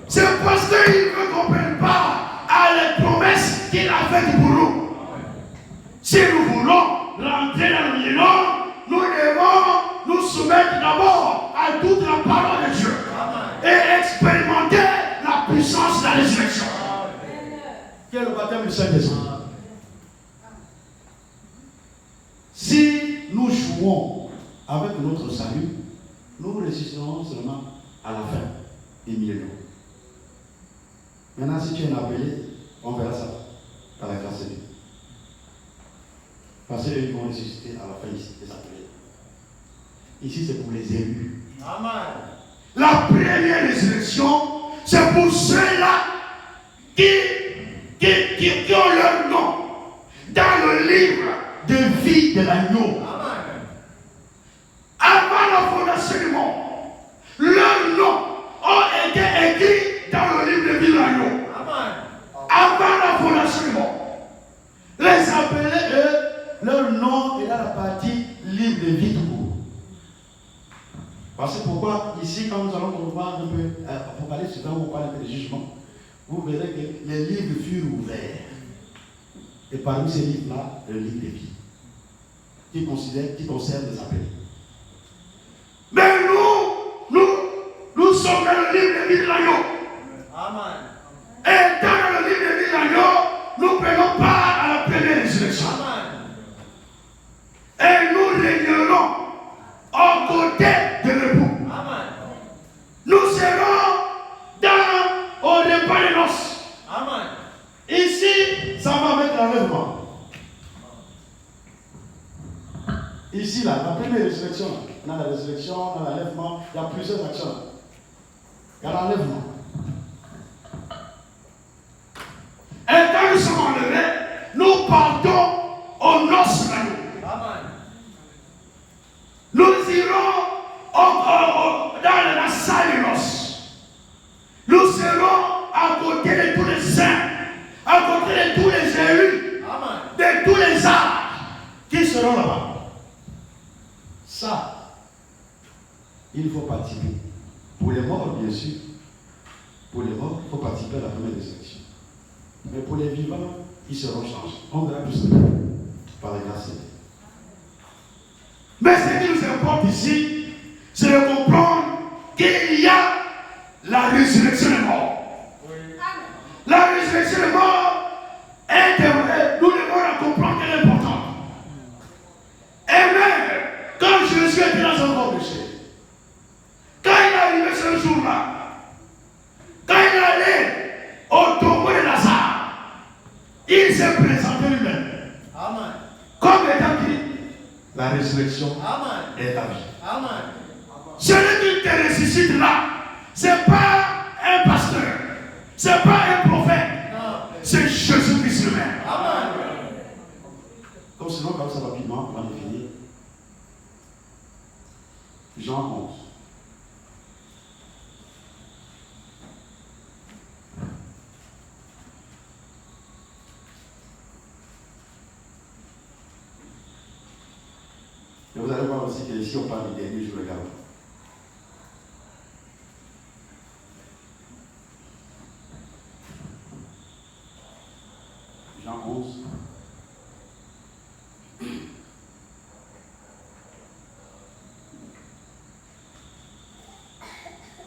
C'est parce qu'il veut qu'on prenne part à les promesses qu'il a faites pour nous. Si nous voulons rentrer dans le milieu, nous devons nous soumettre d'abord à toute la parole de Dieu. Et expérimenter la puissance de la résurrection. Qui est le baptême du Saint-Esprit. Si nous jouons avec notre salut, nous résisterons seulement à la fin des millénaires. Maintenant, si tu es appelé, on verra ça par la grâce de Dieu. Parce qu'ils vont ressusciter à la fin ici, des appelés. Ici, c'est pour les élus. Amen. La première résurrection, c'est pour ceux-là qui ont leur nom dans le livre de vie de l'agneau. Avant la fondation du monde, leurs noms ont été écrits dans le livre de vie de l'agneau. Avant la fondation du monde, les appelés, eux, leur nom est dans la partie livre de vie tout court. Parce que pourquoi ici, quand nous allons voir un peu Apocalypse, quand on parle un peu de jugement, vous verrez que les livres furent ouverts. Et parmi ces livres-là, le livre de vie, qui concerne les appelés. Mais nous sommes dans le livre de vie de l'agneau. Amen. Et dans le livre de vie de l'agneau, nous prenons part à la première résurrection. Et nous régnerons aux côtés de l'époux. Nous serons au repas de noces. Amen. Ici, ça va avec l'enlèvement. Ici, là, la première résurrection, dans la résurrection, dans l'enlèvement, il y a plusieurs actions. Il y a l'enlèvement. Et quand nous sommes enlevés, nous partons aux noces de l'agneau. Nous irons dans la salle de noces. Nous serons à côté de tous les saints, à côté de tous les élus, de tous les âges qui seront là-bas. Ça, il faut participer. Pour les morts, bien sûr. Pour les morts, il faut participer à la première résurrection. Mais pour les vivants, ils seront changés. On verra tout ça par la grâce de Dieu. Mais ce qui nous importe ici, c'est de comprendre qu'il y a la résurrection des morts. Oui. La résurrection des morts est vraie. Nous devons la comprendre qu'elle est importante. Et même quand Jésus était dans son corps péché, quand il est arrivé ce jour-là, quand il est allé au tombeau de Lazare, il s'est présenté lui-même. Amen. Comme étant qui? La résurrection. Amen. Et la vie. Amen. Celui qui te ressuscite là, ce n'est pas un pasteur, ce n'est pas un prophète, c'est Jésus-Christ lui-même. Amen. Comme sinon, comme ça rapidement, on va définir. Jean 11. Et vous allez voir aussi que ici on parle du dernier jour de garde. Jean 11.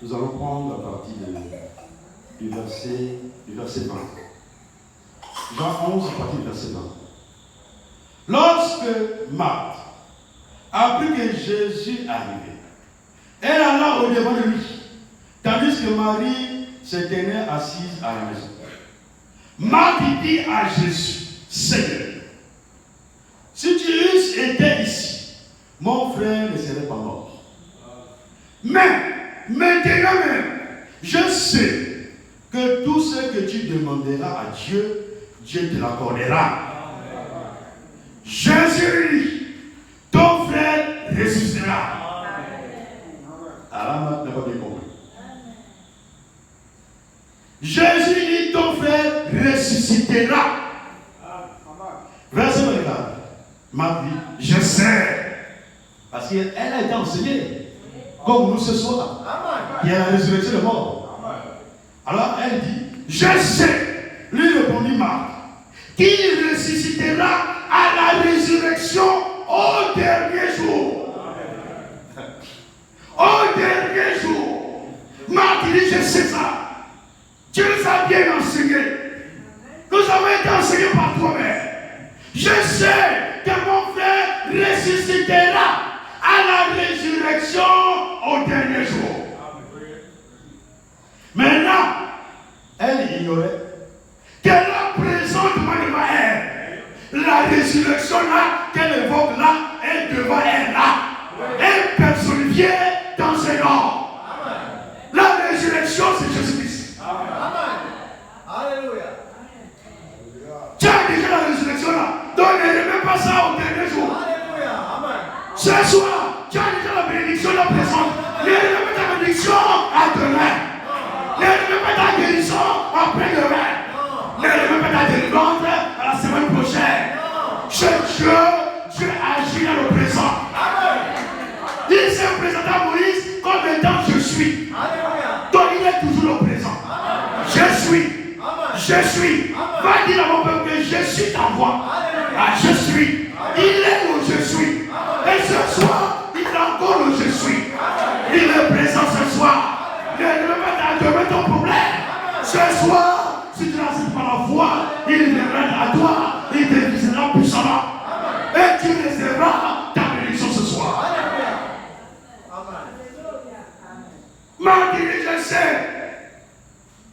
Nous allons prendre la partie du verset 20. Jean 11, à partir du verset 20. Lorsque Marthe apprit que Jésus arrivait, elle alla au-devant de lui, tandis que Marie se tenait assise à la maison. Marthe dit à Jésus, Seigneur, si tu eusses été ici, mon frère ne serait pas mort. Mais maintenant même, je sais que tout ce que tu demanderas à Dieu, Dieu te l'accordera. Jésus lui dit, ton frère ressuscitera. Alors, n'a pas bien compris. Jésus dit, ton frère ressuscitera. Verset 24. Marc dit, je sais. Parce qu'elle a été enseignée. Comme nous ce soir. Il y a la résurrection de mort. Alors elle dit, je sais. Lui répondit Marc, qu'il ressuscitera à la résurrection au dernier jour. Au dernier jour. Marc dit, je sais ça. Dieu nous a bien enseigné. Nous avons été enseignés par toi-même. Je sais que mon frère ressuscitera à la résurrection au dernier jour. Maintenant, elle ignorait que la présente devant elle, la résurrection là, qu'elle évoque là, est devant elle là. Elle personnifiée dans ses noms. La résurrection, c'est Jésus-Christ. Alléluia. Tu as déjà la résurrection là. Donc ne remets pas ça au dernier jour. Ce soir, tu as déjà la bénédiction de la présence. Ne remets pas ta bénédiction à demain. Ne remets pas ta guérison après-demain. Ne remets pas ta délivrance à la semaine prochaine. Dieu agit dans le présent. Il s'est présenté à Moïse comme étant je suis. Donc il est toujours le présent. Je suis. Je suis. Va dire à mon peuple que je suis ta voix. Ah, je suis. Il est le je suis. Et ce soir, il est encore le je suis. Il est présent ce soir. Ne remets pas ton problème. Ce soir, si tu l'acceptes par la foi, il viendra à toi. Il te visitera puissamment. Et tu recevras ta bénédiction ce soir. Marc dit, je sais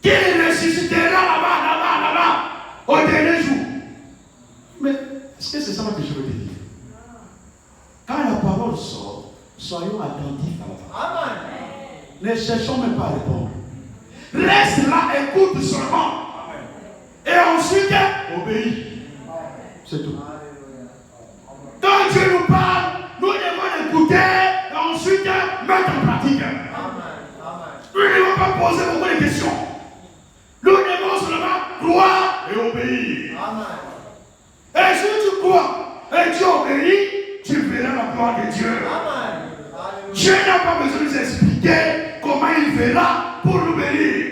qu'il ressuscitera là-bas, au dernier jour. Mais est-ce que c'est ça que je veux te dire? Quand la parole sort, soyons attentifs à la parole. Ne cherchons même pas à répondre. Reste là, écoute seulement. Et ensuite, obéis. C'est tout. Quand Dieu nous parle, nous devons écouter et ensuite mettre en pratique. Nous ne devons pas poser beaucoup de questions. Nous devons seulement croire et obéir. Et si tu crois et tu obéis, tu verras la gloire de Dieu. Dieu n'a pas besoin de nous expliquer comment il verra pour nous bénir.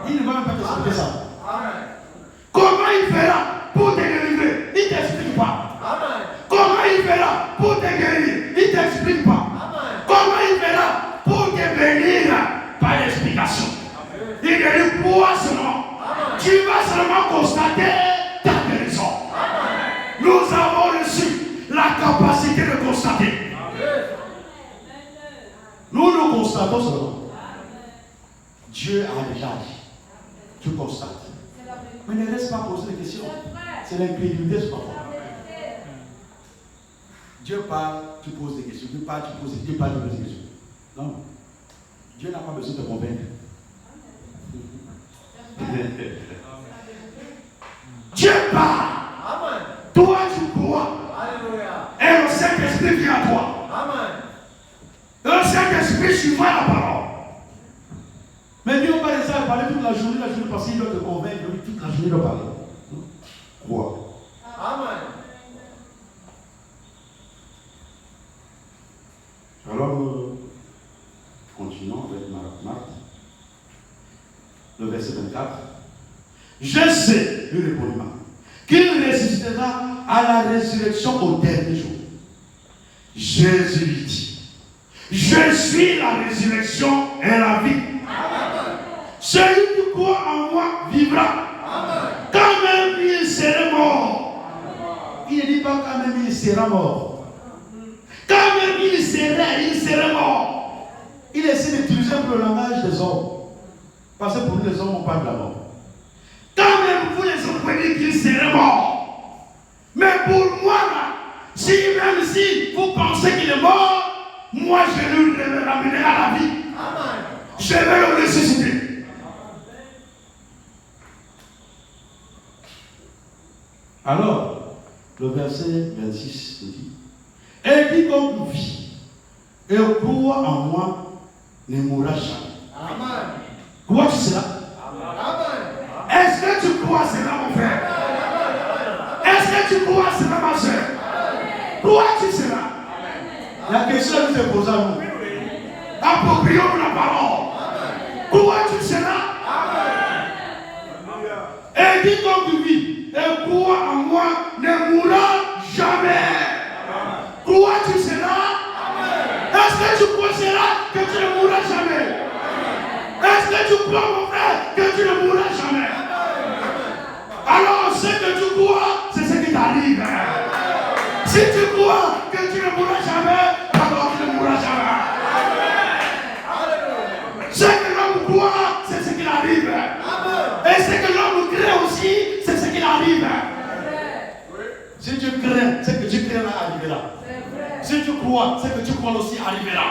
Il ne va même pas t'expliquer ça. Comment il fera pour te délivrer? Il ne t'explique pas. Comment il fera pour te guérir? Il ne t'explique pas. Comment il fera pour te bénir? Pas d'explication. Il dit pour seulement. Tu vas seulement constater ta guérison. Nous avons reçu la capacité de constater. Nous constatons seulement. Dieu a déjà agi. Tu constates. Mais ne laisse pas poser des questions. C'est l'incrédulité, c'est pas fort. Dieu parle, tu poses des questions. Dieu parle, tu poses des questions. Non. Dieu n'a pas besoin de te convaincre. Dieu parle. Toi, tu crois. Et le Saint-Esprit vient à toi. Le Saint-Esprit suivra la parole. Mais Dieu parle de ça, il parlait toute la journée parce qu'il doit te convaincre, toute la journée il doit parler. Crois. Amen. Alors, continuons avec Marc. Le verset 24. Je sais, lui répondit Marc, qu'il ressuscitera à la résurrection au dernier jour. Jésus lui dit, je suis la résurrection et la vie. Amen. Celui qui croit en moi vivra. Amen. Quand même il sera mort. Amen. Il ne dit pas quand même il sera mort. Quand même il serait mort. Il essaie d'utiliser un peu le langage des hommes. Parce que pour nous les hommes on parle de la mort. Quand même vous les hommes pouvez dire qu'il serait mort. Mais pour moi là, même si vous pensez qu'il est mort, moi je le ramenerai à la vie. Amen. Je vais le ressusciter. Alors, le verset 26 dit, Et quiconque vit et croit en moi ne mourra jamais. Amen. Crois-tu cela? Amen. Est-ce que tu crois cela, mon frère? Est-ce que tu crois cela, ma soeur? Crois-tu cela? La question nous est posée à nous. Approprions la parole. Crois-tu cela? Et quiconque vit et croit en moi ne mourra jamais. Crois-tu cela? Est-ce que tu crois cela que tu ne mourras jamais? Est-ce que tu crois, mon frère, que tu ne mourras jamais? Alors, ce que tu crois, c'est ce qui t'arrive. Si tu crois que tu ne mourras jamais, alors tu ne mourras jamais. Ce que l'homme croit, c'est ce qui arrive. Et ce que l'homme crée aussi, c'est ce qui arrive. Si tu crains, ce que tu crains là arrivera. Si tu crois, ce que tu crois aussi arrivera.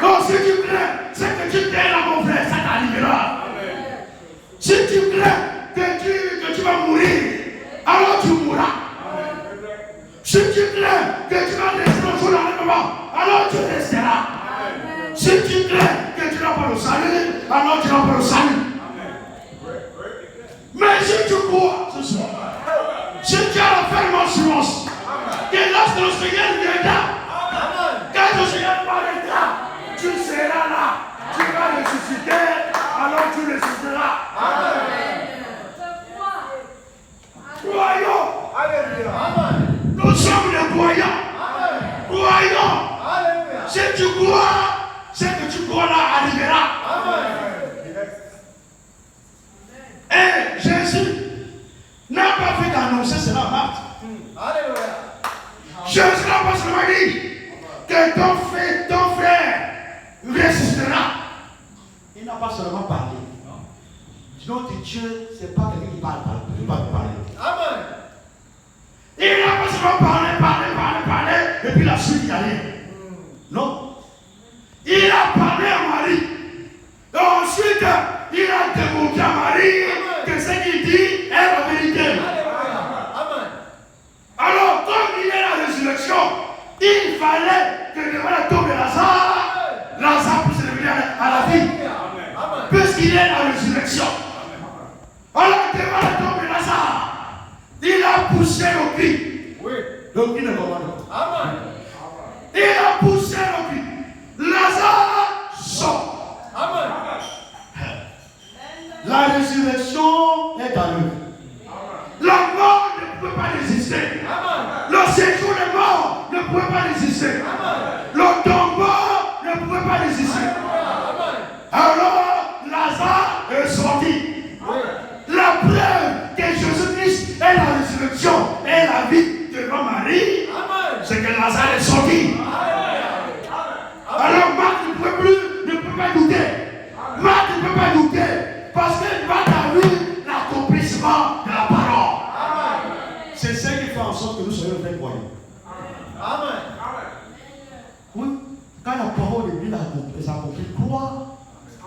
Donc si tu crains, ce que tu crains là, mon frère, ça t'arrivera. Si tu crains que tu vas mourir, alors tu mourras. Si tu crains que tu vas rester au jour d'enlèvement, alors tu resteras. Si tu crains que tu n'as pas le salut, alors tu n'as pas le salut. Mais si tu crois, ce soir, si tu as la ferme assurance que lorsque le Seigneur viendra, quand le Seigneur parlera, tu seras là, tu vas ressusciter, alors tu ressusciteras. Amen. Croyons. Amen. Nous sommes des croyants. Amen. Croyons. Amen. Si tu crois, ce que tu crois là arrivera. Amen. Et Jésus n'a pas fait d'annoncer cela à Marthe. Alléluia. Jésus n'a pas seulement dit que ton frère ressuscitera. Il n'a pas seulement parlé. Sinon, Dieu, ce n'est pas quelqu'un qui parle. Il va parler. Amen. Il n'a pas seulement parlé, et puis la suite, il n'y a rien. Non. Il a parlé à Marie. Et ensuite, il a démontré à Marie que ce qu'il dit est la vérité. Amen. Alors, comme il est la résurrection, il fallait que devant la tombe de Lazare puisse revenir à la vie. Puisqu'il est la résurrection. Alors, devant la tombe de Lazare, il a poussé le cri. Le cri de commandement. Amen. Il a poussé le cri. Lazare sort. Amen. La résurrection est à eux. La mort ne peut pas résister. Amen. Le séjour des morts ne pouvait pas résister. Amen. Le tombeau ne pouvait pas résister. Amen. Alors Lazare est sorti. La preuve que Jésus-Christ est la résurrection et la vie devant Marie, c'est que Lazare est sorti. Alors Marc ne peut pas douter. Marc ne peut pas douter parce qu'il va dans l'accomplissement de la parole. C'est ce qui fait en sorte que nous soyons vrais croyants. Amen. Oui, quand la parole de Dieu s'accomplit, crois.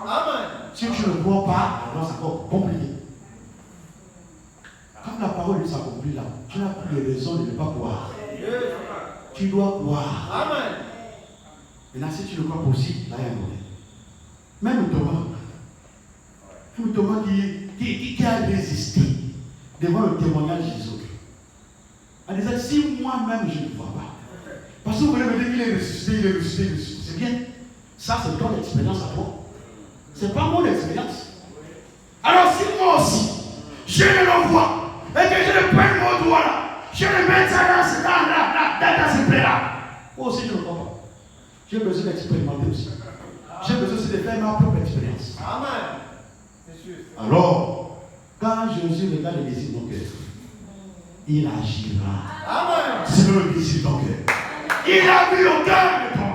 Amen. Si tu ne crois pas, alors c'est encore compliqué. Quand la parole de s'accomplit là, tu n'as plus de raison de ne pas croire. Tu dois croire. Amen. Maintenant, si tu ne crois pas aussi, là il y a un problème. Même Thomas qui a résisté devant le témoignage de Jésus. En disant, si moi-même je ne crois pas. Parce que vous voulez me dire qu'il est ressuscité, c'est bien. Ça, c'est ton expérience à toi. Ce n'est pas mon expérience. Alors, si moi aussi, je ne le vois, et que je ne prenne mon doigt là, je ne mets ça dans ce là. Moi aussi, je ne crois pas. J'ai besoin d'expérimenter aussi. J'ai besoin aussi de faire ma propre expérience. Amen. Alors, quand Jésus regarde les désirs de ton cœur, il agira. Amen. C'est le désir de ton cœur. Il a vu au cœur de toi.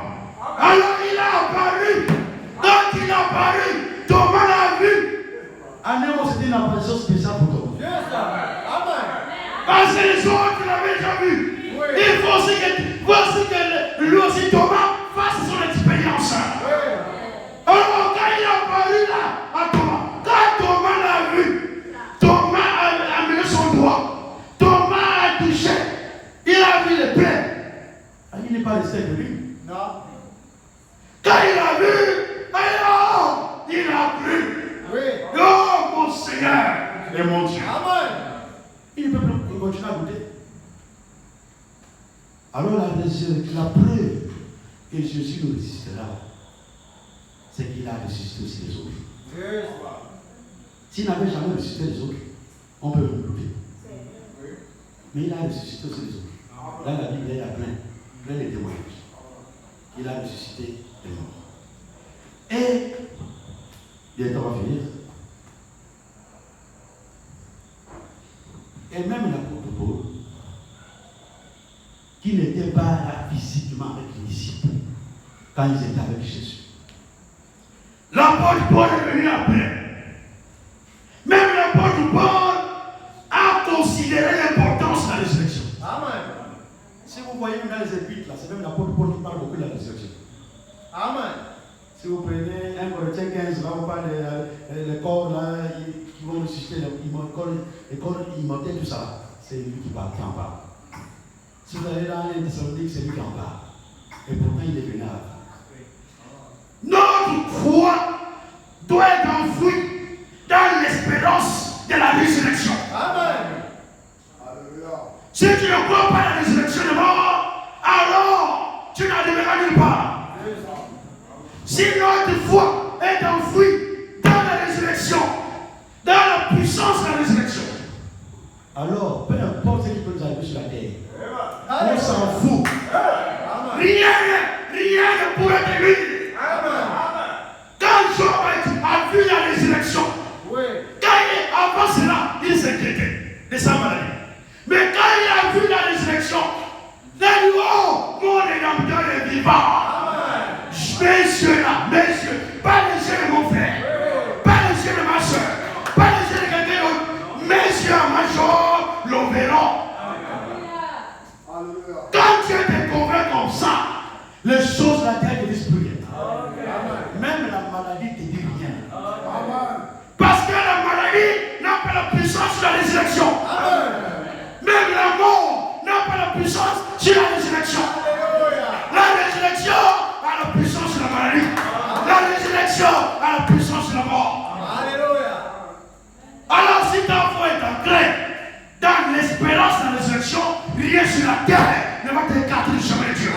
Alors il a apparu. Quand il a apparu, Thomas l'a vu. Amen, c'était une apparition spéciale pour Thomas. Amen. Parce que les autres l'avaient déjà vu. Oui. Il faut aussi que lui aussi Thomas fasse son expérience. Oui. Alors quand il a apparu là à Thomas, quand Thomas l'a vu, Thomas a amené son doigt. Thomas a touché. Il a vu les plaies. n'est pas resté de lui. Non. Quand il a vu, alors, il a cru. Oui. Oh mon Seigneur et mon Dieu. Amen. Il ne peut plus continuer à douter. Alors la preuve que Jésus nous résistera, c'est qu'il a ressuscité aussi les autres. S'il n'avait jamais ressuscité les autres, on peut le douter. Mais il a ressuscité aussi les autres. Dans la Bible, il y a plein de témoignages. Il a ressuscité les morts. Et, bientôt on va finir. Et même l'apôtre Paul, qui n'était pas là physiquement avec les disciples, quand ils étaient avec Jésus. L'apôtre Paul est venu après. Même l'apôtre Paul a considéré l'importance de la résurrection. Amen. Si vous voyez dans les épîtres, là, c'est même l'apôtre Paul qui parle beaucoup de la résurrection. Amen. Si vous prenez 1 Corinthiens 15, là, on parle des corps là, qui vont ressusciter, les corps immortels, tout ça. C'est lui qui parle, qui en parle. Si vous allez dans les Thessaloniques, c'est lui qui en parle. Et pourtant, il est venu à la fin. Notre foi doit être enfouie dans l'espérance de la résurrection. Amen. Si tu ne crois pas à la résurrection de mort, alors tu n'arriveras nulle part. Si notre foi est enfouie dans la résurrection, dans la puissance de la résurrection, alors peu importe ce qui peut nous arriver sur la terre, on s'en fout. Rien ne pourrait te nuire. Quand Job a vu la résurrection, avant cela, il s'inquiétait de sa maladie. Mais quand il a vu la résurrection, il a dit, oh, mon Rédempteur est vivant. Messieurs là, messieurs, pas les yeux de mon frère, pas les yeux de ma soeur, pas les yeux de quelqu'un d'autre, messieurs à major, le verront. Quand Dieu te convainc comme ça, les choses de la terre ne disent plus rien. Même la maladie ne te dit rien. Parce que la maladie n'a pas la puissance sur la résurrection. Même la mort n'a pas la puissance sur la résurrection. La résurrection a la puissance sur la maladie. La résurrection a la puissance sur la mort. Alors si ta foi est ancrée dans l'espérance de la résurrection, rien sur la terre ne va t'écarter du chemin de Dieu.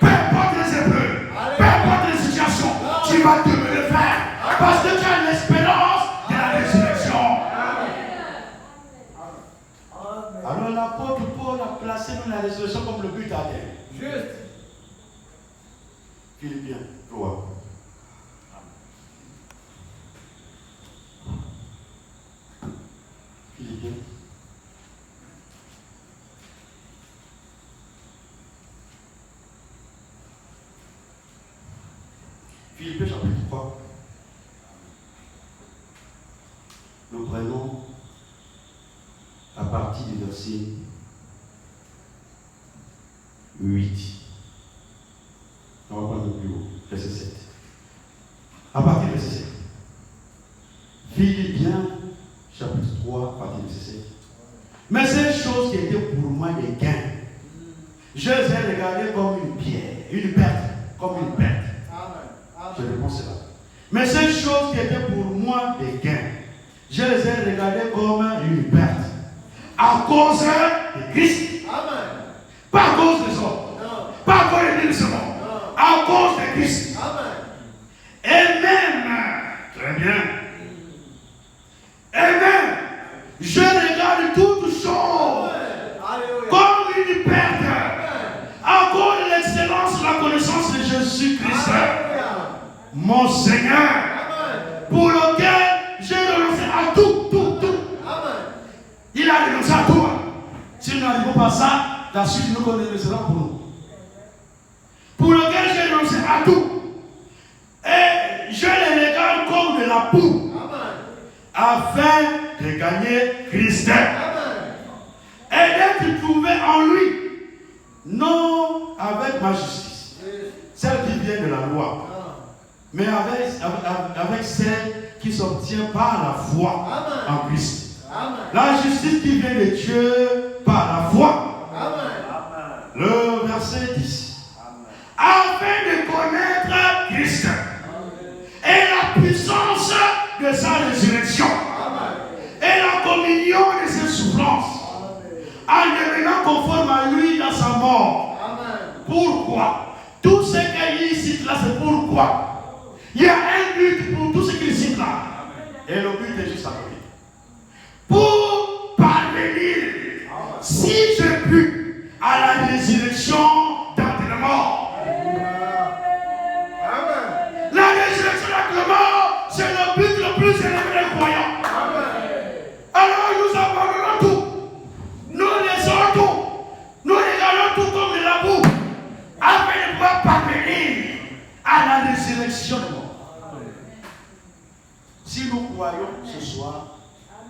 Peu importe les épreuves, peu importe les situations, tu vas demeurer ferme. Parce que tu as l'espérance de la résurrection. Alors l'apôtre Paul a placé la résurrection comme le but à terre. Juste. Philippiens 3. Philippiens. Philippiens chapitre 3. Nous prenons à partir du verset 8. On va prendre le plus haut, verset 7. À partir du verset 7. Philippiens, chapitre 3, à partir du verset 7. Mais ces choses qui étaient pour moi des gains, je les ai regardées comme une pierre, une perte, comme une perte. Je réponds cela. Mais ces choses qui étaient pour moi des gains, je les ai regardées comme une perte. À cause de Christ. Amen. Pas à cause des hommes. Pas à cause de ce monde. À cause de Christ. Amen. Et même, très bien. Et même, je regarde toutes choses comme une perte. À cause de l'excellence de la connaissance de Jésus-Christ. Mon Seigneur. Pour lequel j'ai renoncé à tout. Il a renoncé à tout. Si nous n'arrivons pas à ça, la suite nous connaîtrons pour nous. Pour lequel j'ai renoncé à tout. Et je les regarde comme de la poux. Afin de gagner Christ. Et d'être trouvé en lui. Non avec ma justice. Celle qui vient de la loi. Mais avec celle qui s'obtient par la foi en Christ. La justice qui vient de Dieu par la foi. Le verset 10. Afin de connaître Christ et la puissance de sa résurrection et la communion de ses souffrances en devenant conforme à lui dans sa mort. Pourquoi? Tout ce qu'il cite là, c'est pourquoi. Il y a un but pour tout ce qu'il cite là. Et le but est juste à côté. Pour parvenir, si je puis, à la résurrection d'entre les morts. La résurrection d'entre les morts, c'est le but le plus élevé des croyants. Alors nous abandonnons tout. Nous laissons tout. Nous regardons tout comme de la boue. Afin de pouvoir parvenir à la résurrection des morts. Si nous croyons ce soir,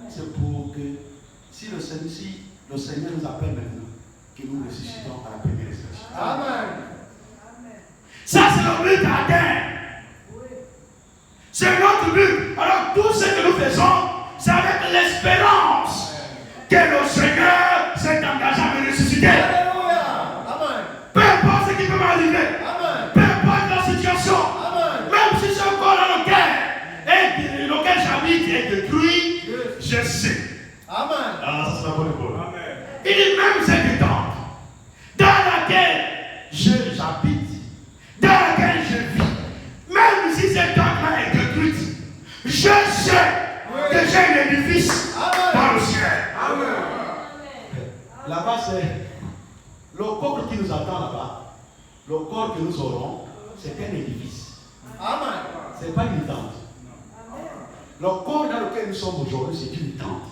c'est pour que si le Seigneur nous appelle maintenant, que nous ressuscitons à la première résurrection. Amen. Ça, c'est le but à atteindre. C'est notre but. Alors, tout ce que nous faisons, c'est avec l'espérance que le Seigneur s'est engagé à me ressusciter. Amen. Peu importe ce qui peut m'arriver, peu importe la situation, même si ce corps dans lequel j'habite est détruit, je sais. Amen. Ah, ça c'est la bonne école. Il dit même cette tente dans laquelle j'habite, dans laquelle je vis, même si cette tente-là est détruite, je sais que j'ai un édifice dans le ciel. Amen. Là-bas, c'est le corps qui nous attend là-bas, le corps que nous aurons, c'est un édifice. Amen. Ce n'est pas une tente. Le corps dans lequel nous sommes aujourd'hui, c'est une tente.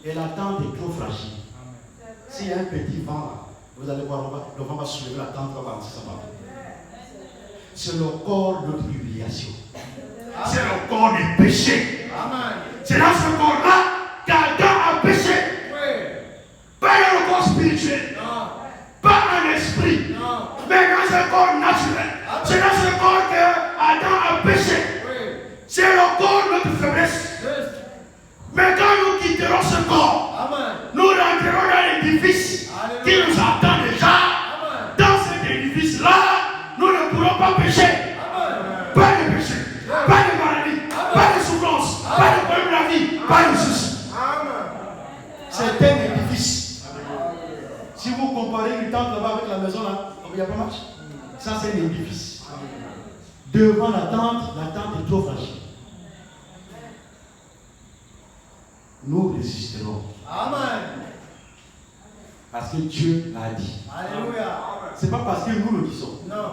Et la tente est trop fragile. S'il y a un petit vent là, vous allez voir, le vent va soulever la tente, va avancer sa barre. C'est le corps de notre humiliation. C'est le corps du péché. C'est dans ce corps-là qu'Adam a péché. Pas dans le corps spirituel, pas en esprit, mais dans un corps naturel. C'est dans ce corps qu'Adam a péché. C'est le corps de notre faiblesse. Mais quand nous quitterons ce corps, nous rentrerons dans l'édifice qui nous attend déjà. Dans cet édifice-là, nous ne pourrons pas pécher. Pas de péché, pas de maladie, pas de souffrance, pas de problème de la vie, pas de soucis. C'est un édifice. Si vous comparez une tente là-bas avec la maison là, il n'y a pas match. Ça c'est un édifice. Devant la tente est trop fragile. Nous résisterons. Amen. Parce que Dieu l'a dit. Alléluia. C'est pas parce que nous le disons. Non.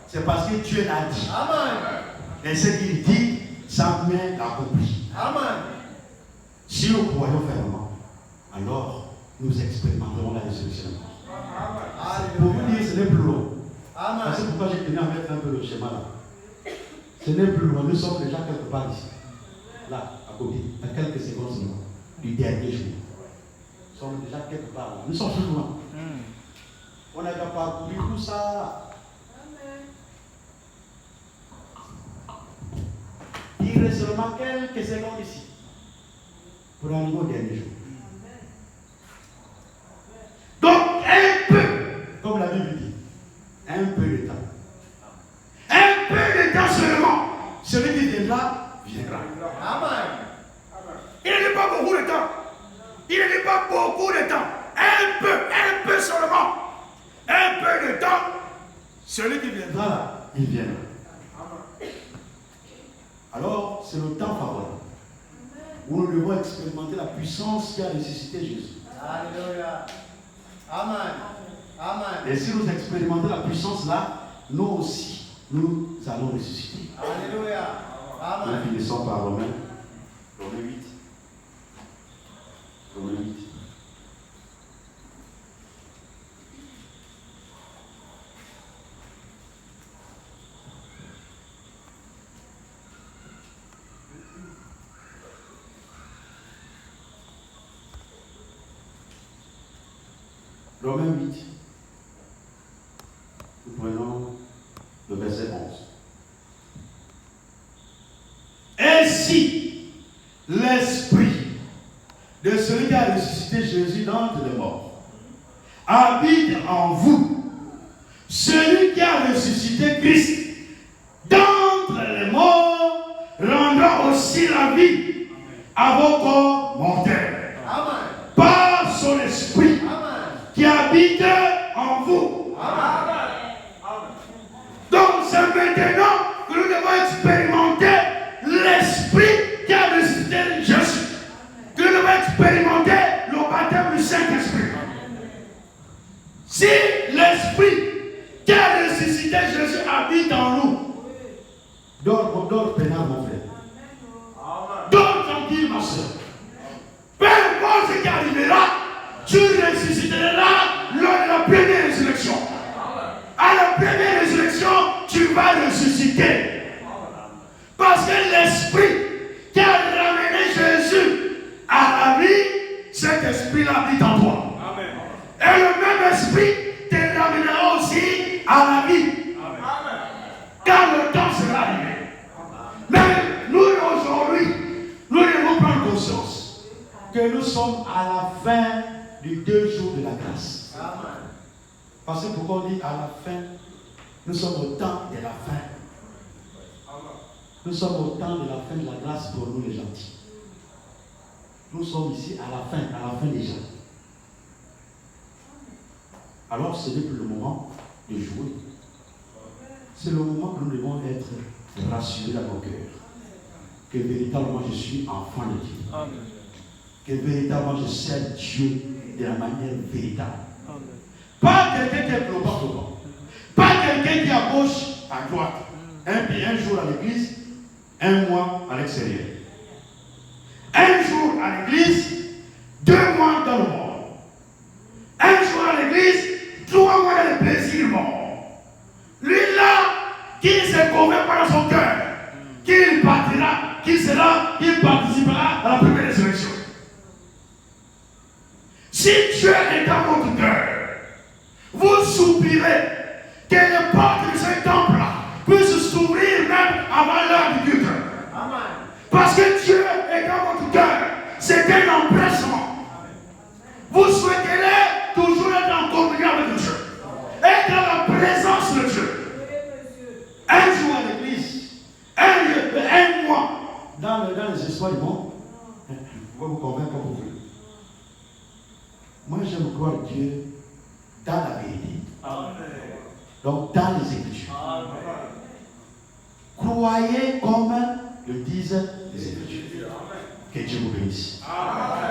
C'est parce que Dieu l'a dit. Amen. Et ce qu'il dit, ça vient d'accomplir. Amen. Si nous croyons fermement, alors nous expérimenterons la résurrection. Pour vous dire, ce n'est plus loin. Amen. C'est pourquoi j'ai tenu à mettre un peu le schéma là. Ce n'est plus loin. Nous sommes déjà quelque part ici. Là, à côté, à quelques secondes seulement. Du dernier jour. Nous sommes déjà quelque part là. Nous sommes plus loin. On n'a qu'à parcourir tout ça. Il reste seulement quelques secondes ici. Pour arriver au dernier jour. Donc, un peu, comme la Bible dit, un peu de temps. Un peu de temps seulement. Celui qui viendra, viendra. Amen. Il n'est pas beaucoup de temps. Il n'est pas beaucoup de temps. Un peu seulement. Un peu de temps. Celui qui viendra là, il viendra. Alors, c'est le temps favorable où nous devons expérimenter la puissance qui a ressuscité Jésus. Alléluia. Amen. Amen. Et si nous expérimentons la puissance là, nous aussi, nous allons ressusciter. Alléluia. Amen. Nous finissons par Romains 8. Romains 8. Romains 8, nous prenons le verset 11. Ainsi, l'esprit de celui qui a ressuscité Jésus d'entre les morts habite en vous. celui qui a ressuscité Christ d'entre les morts rendra aussi la vie à vos corps mortels. Amen. Par son esprit Amen. qui habite en vous. Amen. Donc c'est maintenant que nous devons expérimenter l'esprit qui a ressuscité Jésus. Que nous devons expérimenter le baptême du Saint-Esprit. Si l'esprit qui a ressuscité Jésus habite en nous, dors peinard mon frère. Dors tranquille ma soeur. Peu importe ce qui arrivera, tu ressusciteras lors de la première résurrection. À la première résurrection, tu vas ressusciter. Parce que l'esprit qui a ramené Jésus à la vie, cet esprit-là habite en toi. Amen. Et le même esprit te ramènera aussi à la vie. Amen. Car le temps sera arrivé. Mais nous aujourd'hui, nous devons prendre conscience que nous sommes à la fin des 2 jours de la grâce. Amen. Parce que pourquoi on dit à la fin, nous sommes au temps de la fin. Nous sommes au temps de la fin de la grâce pour nous les gentils. Nous sommes ici à la fin déjà. Alors ce n'est plus le moment de jouer. C'est le moment que nous devons être rassurés dans nos cœurs. Que véritablement je suis enfant de Dieu. Amen. Que véritablement je sers Dieu de la manière véritable. Amen. Pas quelqu'un qui est global. Pas quelqu'un qui est à gauche, à droite. Un jour à l'église, un mois à l'extérieur. Un jour à l'église, 2 mois dans le monde. Un jour à l'église, 3 mois dans le plaisir monde. Lui là, qui se convainc pas dans son cœur, qu'il partira, qu'il participera à la première résurrection. Si Dieu est dans votre cœur, vous soupirez que les portes de ce temple-là puissent s'ouvrir même avant l'heure du culte. Parce que Dieu est dans votre cœur. C'est un empressement. Vous souhaiterez toujours être en communion avec Dieu. Être dans la présence de Dieu. Un jour à l'église, un mois dans les espoirs du monde, je vais vous convaincre comme vous voulez. Moi, j'aime croire Dieu dans la vérité. Amen. Donc, dans les Écritures. Amen. Croyez comme le disent les Écritures. Que Dieu vous bénisse. Amen.